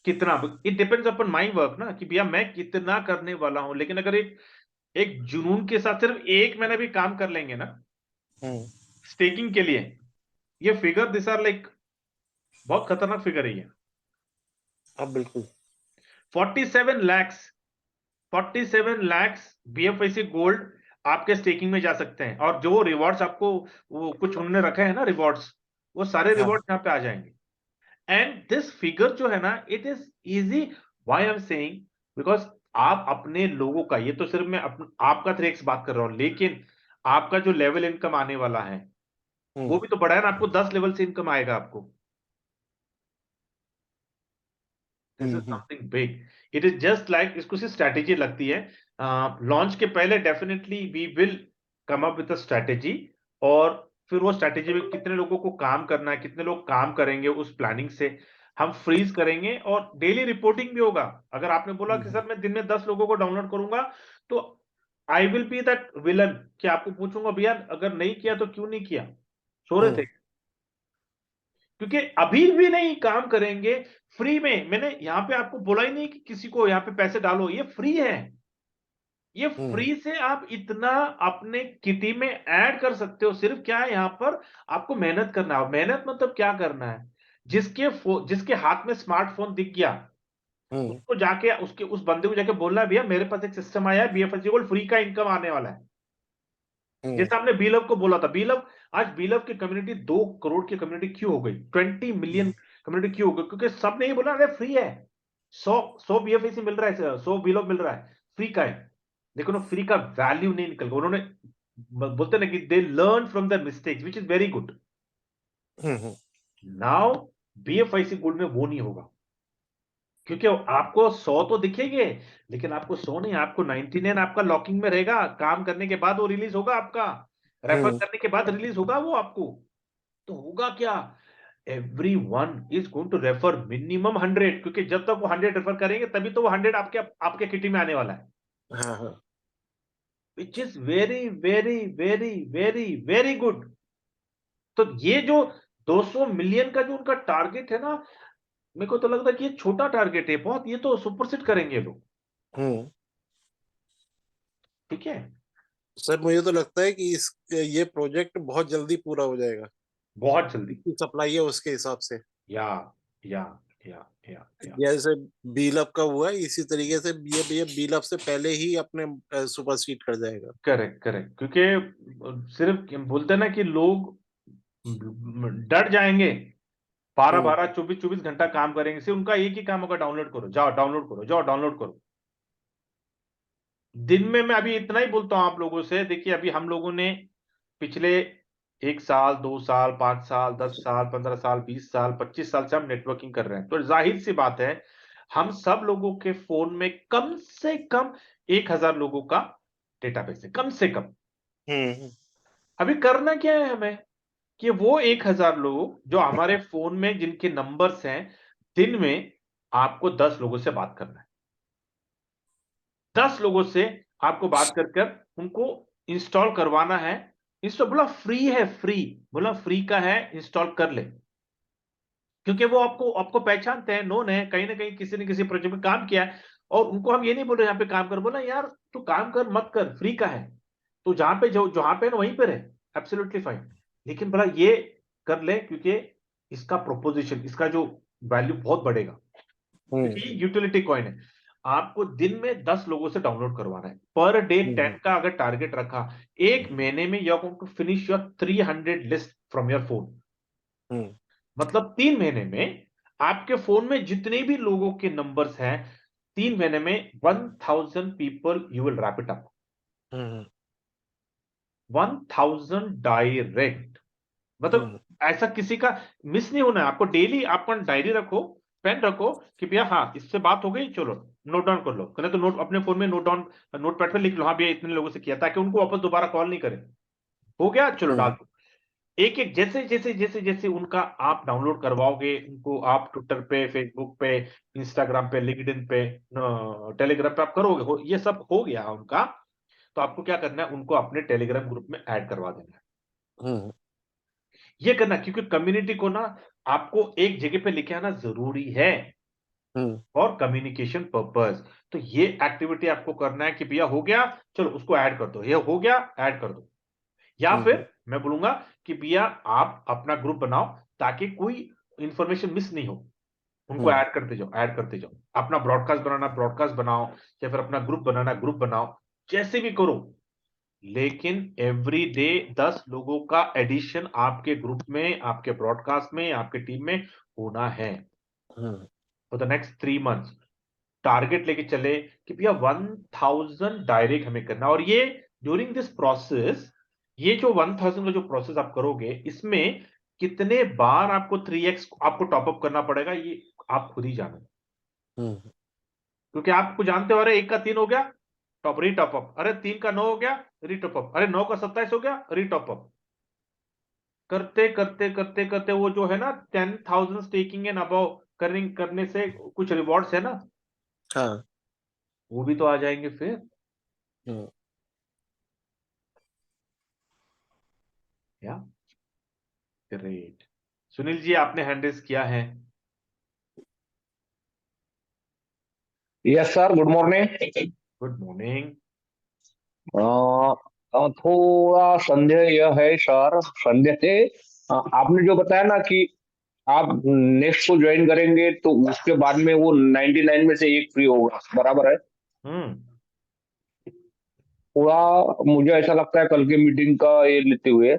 Speaker 1: कितना, it depends upon my work ना, कि भैया मैं कितना करने वाला हूं। लेकिन अगर एक जुनून के साथ सिर्फ 1 महीना भी काम कर लेंगे ना स्टेकिंग के लिए, ये फिगर दिस आर लाइक बहुत खतरनाक फिगर है ये।
Speaker 5: अब बिल्कुल
Speaker 1: 47 lakhs 47 lakhs BFIC गोल्ड आपके स्टेकिंग में जा सकते हैं, और जो रिवॉर्ड्स आपको वो कुछ उन्होंने रखे हैं ना रिवॉर्ड्स, वो सारे
Speaker 5: हाँ।
Speaker 1: रिवॉर्ड्स यहाँ पे आ जाएंगे। एंड दिस फिगर जो है ना, it is easy, why I am saying, because आप अपने लोगों का, ये तो सिर्फ मैं आपका 3x बात कर रहा हूं, लेकिन आपका जो लेवल इनकम आने वाला है वो भी तो बड़ा है ना, आपको 10 लेवल से इनकम आएगा आपको। This is something big. It is just like, इसको से स्ट्रैटेजी लगती है। लॉन्च के पहले definitely we will come up with a strategy, और फिर वो स्ट्रैटेजी में कितने लोगों को काम करना है, कितने लोग काम करेंगे, उस प्लानिंग से हम फ्रीज करेंगे, और डेली रिपोर्टिंग भी होगा। अगर आपने बोला कि सर मैं दिन में 10 लोगों को डाउनलोड करूंगा, तो I will be that villain कि आपको पूछूंगा भैया अगर नहीं किया तो क्यों नहीं किया, सो रहे थे? क्योंकि अभी भी नहीं काम करेंगे फ्री में। मैंने यहां पे आपको बोला ही नहीं कि किसी को यहां पे पैसे डालो, ये फ्री है। ये फ्री से आप इतना अपने किटी में ऐड कर सकते हो। सिर्फ क्या है, यहां पर आपको मेहनत करना है। मेहनत मतलब क्या करना है, जिसके हाथ में स्मार्टफोन दिख गया उसको जाके, उसके उस बंदे को जाके बोलना है भैया मेरे पास एक सिस्टम आया है, BFIC गोल्ड फ्री का इनकम आने वाला है। जैसे हमने बीलव को बोला था, बीलव, आज बीलव की कम्युनिटी 2 करोड़ की कम्युनिटी क्यों हो गई, 20 मिलियन कम्युनिटी क्यों हो गई? क्योंकि सबने ये बोला अरे फ्री है, 100 BFIC मिल रहा है, 100 बीलव मिल रहा है, फ्री का है। देखो ना, फ्री का वैल्यू नहीं निकल गया। उन्होंने बोलते ना कि they learn from the mistakes, which is very good. Now BFIC gold में वो नहीं होगा, क्योंकि आपको 100 तो दिखेंगे, लेकिन आपको 100 नहीं, आपको 99 आपका लॉकिंग में रहेगा। काम करने के बाद वो रिलीज होगा, आपका रेफर करने के बाद रिलीज होगा वो आपको। तो होगा क्या, everyone is going to refer minimum 100, क्योंकि जब तक वो 100 रेफर करेंगे तभी तो वो 100 आपके किटी में आने वाला है। Which is very very very very very good. तो ये जो 200 मिलियन का जो उनका टारगेट है ना, मेरे को तो लगता है कि ये छोटा टारगेट है बहुत, ये तो सुपरसेट करेंगे लोग। ठीक है
Speaker 5: सर, मुझे तो लगता है कि ये प्रोजेक्ट बहुत जल्दी पूरा हो जाएगा,
Speaker 1: बहुत जल्दी।
Speaker 5: सप्लाई है उसके हिसाब से।
Speaker 1: या या या
Speaker 5: जैसे बीलअप का हुआ है, इसी तरीके से ये बीलअप से पहले ही अपने सुपरसीड कर जाएगा।
Speaker 1: करेक्ट करेक्ट, क्योंकि सिर्फ बोलते हैं ना कि लोग डर जाएंगे, 12-12 24-24 घंटा काम करेंगे, सिर्फ उनका एक ही काम होगा, डाउनलोड करो, जाओ डाउनलोड करो, जाओ डाउनलोड करो। दिन में मैं अभी इतना ही बोलता हूं आप लोगों से, देखिए अभी हम लोगों ने पिछले 1 साल 2 साल 5 साल 10 साल 15 साल 20 साल 25 साल से हम नेटवर्किंग कर रहे हैं, तो जाहिर सी बात है हम सब लोगों के फोन में कम से कम 1000 लोगों का डेटाबेस है, कम से कम। अभी करना क्या है हमें, कि वो 1000 लोग जो हमारे फोन में जिनके नंबर्स हैं, दिन में आपको 10 लोगों से बात करना है। 10 लोगों से आपको बात कर उनको इंस्टॉल करवाना है। इंस्टॉल बोला फ्री है, फ्री बोला फ्री का है, इंस्टॉल कर ले, क्योंकि वो आपको पहचानते हैं, नोन है, कहीं ना कहीं किसी न किसी प्रोजेक्ट में काम किया है। और उनको हम ये नहीं बोल रहे यहाँ पे काम कर, बोला यार तू काम कर मत कर, फ्री का है, तो जहां पे जहां पे ना वहीं पे रहे, एब्सोल्युटली फाइन, लेकिन बोला ये कर ले, क्योंकि इसका प्रोपोजिशन, इसका जो वैल्यू बहुत बढ़ेगा, क्योंकि यूटिलिटी कॉइन है। आपको दिन में 10 लोगों से डाउनलोड करवाना है, पर डे 10 का अगर टारगेट रखा, एक महीने में you are going to finish your 300 list from your phone. मतलब 3 महीने में आपके फोन में जितने भी लोगों के नंबर्स हैं, 3 महीने में 1000 people you will wrap it up, 1000 direct. मतलब ऐसा किसी का मिस नहीं होना है। आपको डेली आपका डायरी रखो, पेन रखो कि भैया हाँ इससे बात हो गई, चलो नोट डाउन कर लो, कहते तो नोट अपने फोन में नोट डाउन, नोट पैड पे लिख लो, हाँ भैया इतने लोगों से किया, ताकि उनको वापस दोबारा कॉल नहीं करें। हो गया, चलो डाल दो। एक एक जैसे जैसे जैसे जैसे उनका आप डाउनलोड करवाओगे, उनको आप ट्विटर पे, फेसबुक पे, इंस्टाग्राम पे, लिंक्डइन पे, टेलीग्राम पे आप करोगे, ये सब हो गया उनका, तो आपको क्या करना है, उनको अपने टेलीग्राम ग्रुप में ऐड करवा देना है।
Speaker 5: हम्म,
Speaker 1: ये करना, क्योंकि कम्युनिटी को ना आपको एक जगह पे लेके आना जरूरी है
Speaker 5: हम्म,
Speaker 1: फॉर कम्युनिकेशन पर्पस। तो ये एक्टिविटी आपको करना है कि भैया हो गया, चलो उसको ऐड कर दो, ये हो गया ऐड कर दो। या फिर मैं बोलूंगा कि भैया आप अपना ग्रुप बनाओ ताकि कोई इंफॉर्मेशन मिस नहीं हो, उनको
Speaker 5: हम्म,
Speaker 1: ऐड करते जाओ, ऐड करते जाओ। अपना ब्रॉडकास्ट बनाना ब्रॉडकास्ट बनाओ, या फिर अपना ग्रुप बनाना ग्रुप बनाओ, जैसे भी करो। लेकिन एवरी डे 10 लोगों का एडिशन आपके ग्रुप में, आपके ब्रॉडकास्ट में, आपके टीम में होना है
Speaker 5: hmm,
Speaker 1: for the next 3 months. Target लेके चले कि भैया 1000 डायरेक्ट हमें करना। और ये ड्यूरिंग दिस प्रोसेस, ये जो 1000 का जो प्रोसेस आप करोगे, इसमें कितने बार आपको 3x आपको टॉपअप करना पड़ेगा, ये आप खुद ही जानो।
Speaker 5: हम्म,
Speaker 1: क्योंकि आपको जानते हो, अरे 1 का 3 हो गया, टॉप रीटॉपअप, अरे 3 का 9 हो गया, रीटॉपअप, अरे 9 का 27 हो गया, रीटॉपअप। करते करते करते करते वो जो है ना 10,000 स्टेकिंग एंड अबव करने से कुछ रिवॉर्ड्स है ना,
Speaker 5: हाँ,
Speaker 1: वो भी तो आ जाएंगे फिर।
Speaker 5: हम्म।
Speaker 1: या ग्रेट। सुनील जी, आपने हैंड रेज किया है।
Speaker 6: Yes sir, good morning.
Speaker 1: Good morning.
Speaker 6: थोड़ा संदेह यह है सर, संदेह है आपने जो बताया ना कि आप नेक्स्ट को ज्वाइन करेंगे तो उसके बाद में वो 99 में से एक फ्री होगा, बराबर है? थोड़ा मुझे ऐसा लगता है कल के मीटिंग का ये लेते हुए,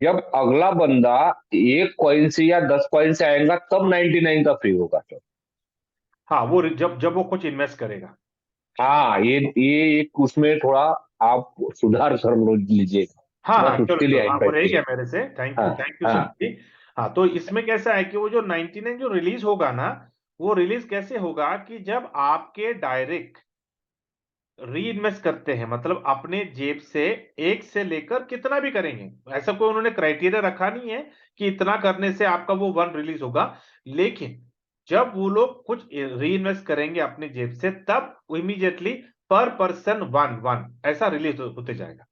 Speaker 6: जब अगला बंदा 1 कॉइन से या 10 कॉइन से आएगा तब 99 का फ्री होगा सर।
Speaker 1: हाँ, वो जब वो कुछ इन्वेस्ट करेगा।
Speaker 6: हाँ, ये एक उसमें थोड़ा आप सुधार कर लीजिए,
Speaker 1: हाँ हाँ,
Speaker 6: बस
Speaker 1: चलो
Speaker 6: उसके लिए
Speaker 1: चलो, हाँ, वो रह
Speaker 6: invitation।
Speaker 1: गया मेरे से। थैंक
Speaker 6: हाँ,
Speaker 1: यू
Speaker 6: हाँ,
Speaker 1: सुनील जी। हाँ, तो इसमें कैसा है कि वो जो 99 जो रिलीज होगा ना, वो रिलीज कैसे होगा कि जब आपके डायरेक्ट री इन्वेस्ट करते हैं, मतलब अपने जेब से एक से लेकर कितना भी करेंगे, ऐसा कोई उन्होंने क्राइटेरिया रखा नहीं है कि इतना करने से आपका वो 1 रिलीज होगा। लेकिन जब वो लोग कुछ री इन्वेस्ट करेंगे अपने जेब से, तब इमीडिएटली पर पर्सन 1 ऐसा रिलीज होते जाएगा।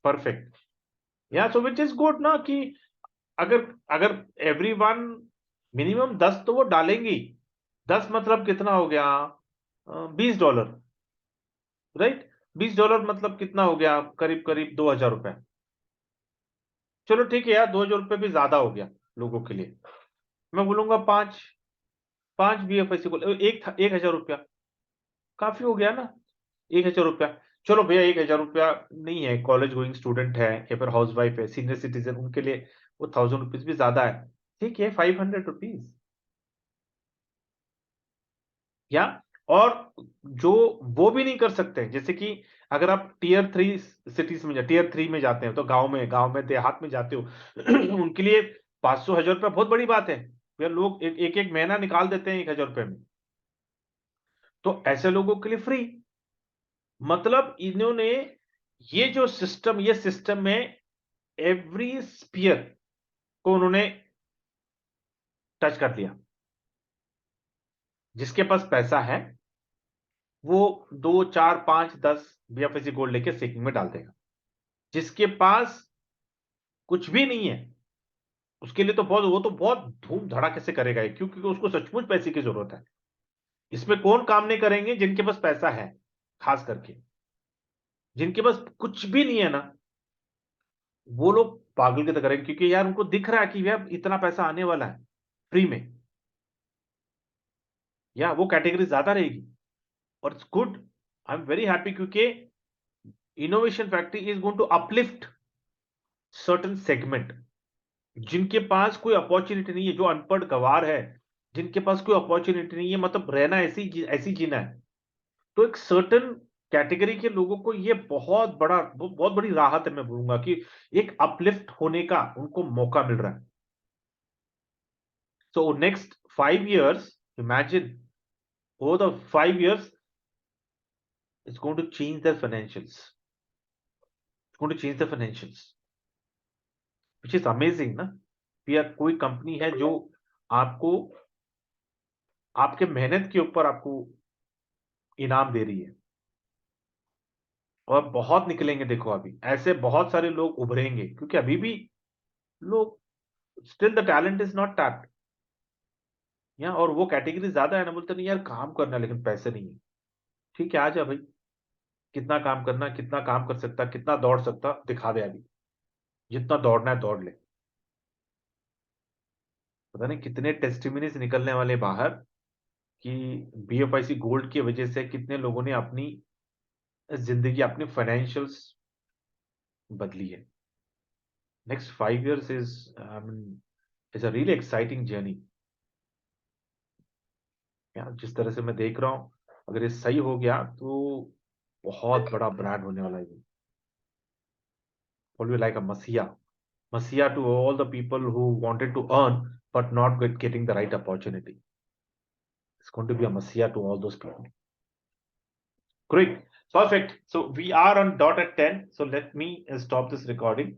Speaker 1: परफेक्ट। या सो विच इज गुड ना, कि अगर अगर एवरीवन मिनिमम 10 तो वो डालेंगी। 10 मतलब कितना हो गया, $20, राइट। $20 मतलब कितना हो गया, करीब करीब 2,000 रुपए। चलो ठीक है यार, 2,000 रुपए भी ज्यादा हो गया लोगों के लिए। मैं बोलूंगा पांच पांच BFIC को 1,000 रुपया काफी हो गया ना। 1,000 रुपया। चलो भैया 1,000 रुपया नहीं है, कॉलेज गोइंग स्टूडेंट है या फिर हाउस वाइफ है, सीनियर सिटीजन, उनके लिए वो 1,000 रुपीज भी ज्यादा है। ठीक है, 500 रुपीज। या और जो वो भी नहीं कर सकते, जैसे कि अगर आप टियर 3 सिटीज में, टियर 3 में जाते हैं, तो गांव में देहात में जाते हो उनके लिए 500 1,000 रुपया बहुत बड़ी बात है। यार लोग एक एक महीना निकाल देते हैं 1,000 रुपये में। तो ऐसे लोगों के लिए फ्री। मतलब इन्होंने ये सिस्टम में एवरी स्पीयर को उन्होंने टच कर लिया। जिसके पास पैसा है वो 2 4 5 10 BFIC गोल्ड लेके स्टेकिंग में डाल देगा। जिसके पास कुछ भी नहीं है, उसके लिए तो वो तो बहुत धूम धड़ाके से करेगा ये, क्योंकि उसको सचमुच पैसे की जरूरत है। इसमें कौन काम नहीं करेंगे, जिनके पास पैसा है। खास करके जिनके पास कुछ भी नहीं है ना, वो लोग पागल की तरह करेंगे, क्योंकि यार उनको दिख रहा है कि यार इतना पैसा आने वाला है फ्री में। या वो कैटेगरी ज्यादा रहेगी। और it's good, I am very happy, क्योंकि innovation factory is going to uplift certain segment. जिनके पास कोई अपॉर्चुनिटी नहीं है, जो अनपढ़ गवार है, जिनके पास कोई अपॉर्चुनिटी नहीं है, मतलब रहना ऐसी जीना है, तो एक सर्टेन कैटेगरी के लोगों को ये बहुत बड़ी राहत है। मैं बोलूंगा कि एक अपलिफ्ट होने का उनको मौका मिल रहा है। So next 5 years, imagine over the 5 years, it's going to change their financials. It's going to change the financials, which is amazing ना। यार कोई कंपनी है जो आपको आपके मेहनत के ऊपर आपको इनाम दे रही है। और बहुत निकलेंगे। देखो अभी ऐसे बहुत सारे लोग उभरेंगे, क्योंकि अभी भी लोग still the talent is not tapped. या और वो कैटेगरी ज्यादा है ना, बोलते नहीं यार काम करना है लेकिन पैसे नहीं है। ठीक है, आ जा भाई, कितना काम करना, कितना काम कर सकता, कितना दौड़ सकता, दिखा दे अभी। जितना दौड़ना है दौड़ ले। पता नहीं कितने टेस्टिमनीज निकलने वाले बाहर कि बीएफआईसी गोल्ड की वजह से कितने लोगों ने अपनी जिंदगी, अपनी फाइनेंशियल्स बदली है। Next 5 years is a really exciting journey. जिस तरह से मैं देख रहा हूं, अगर ये सही हो गया तो बहुत बड़ा ब्रांड होने वाला है ये। Will be like a messiah to all the people who wanted to earn but not getting the right opportunity. It's going to be a messiah to all those people. Great, perfect. So we are on dot at 10. So let me stop this recording.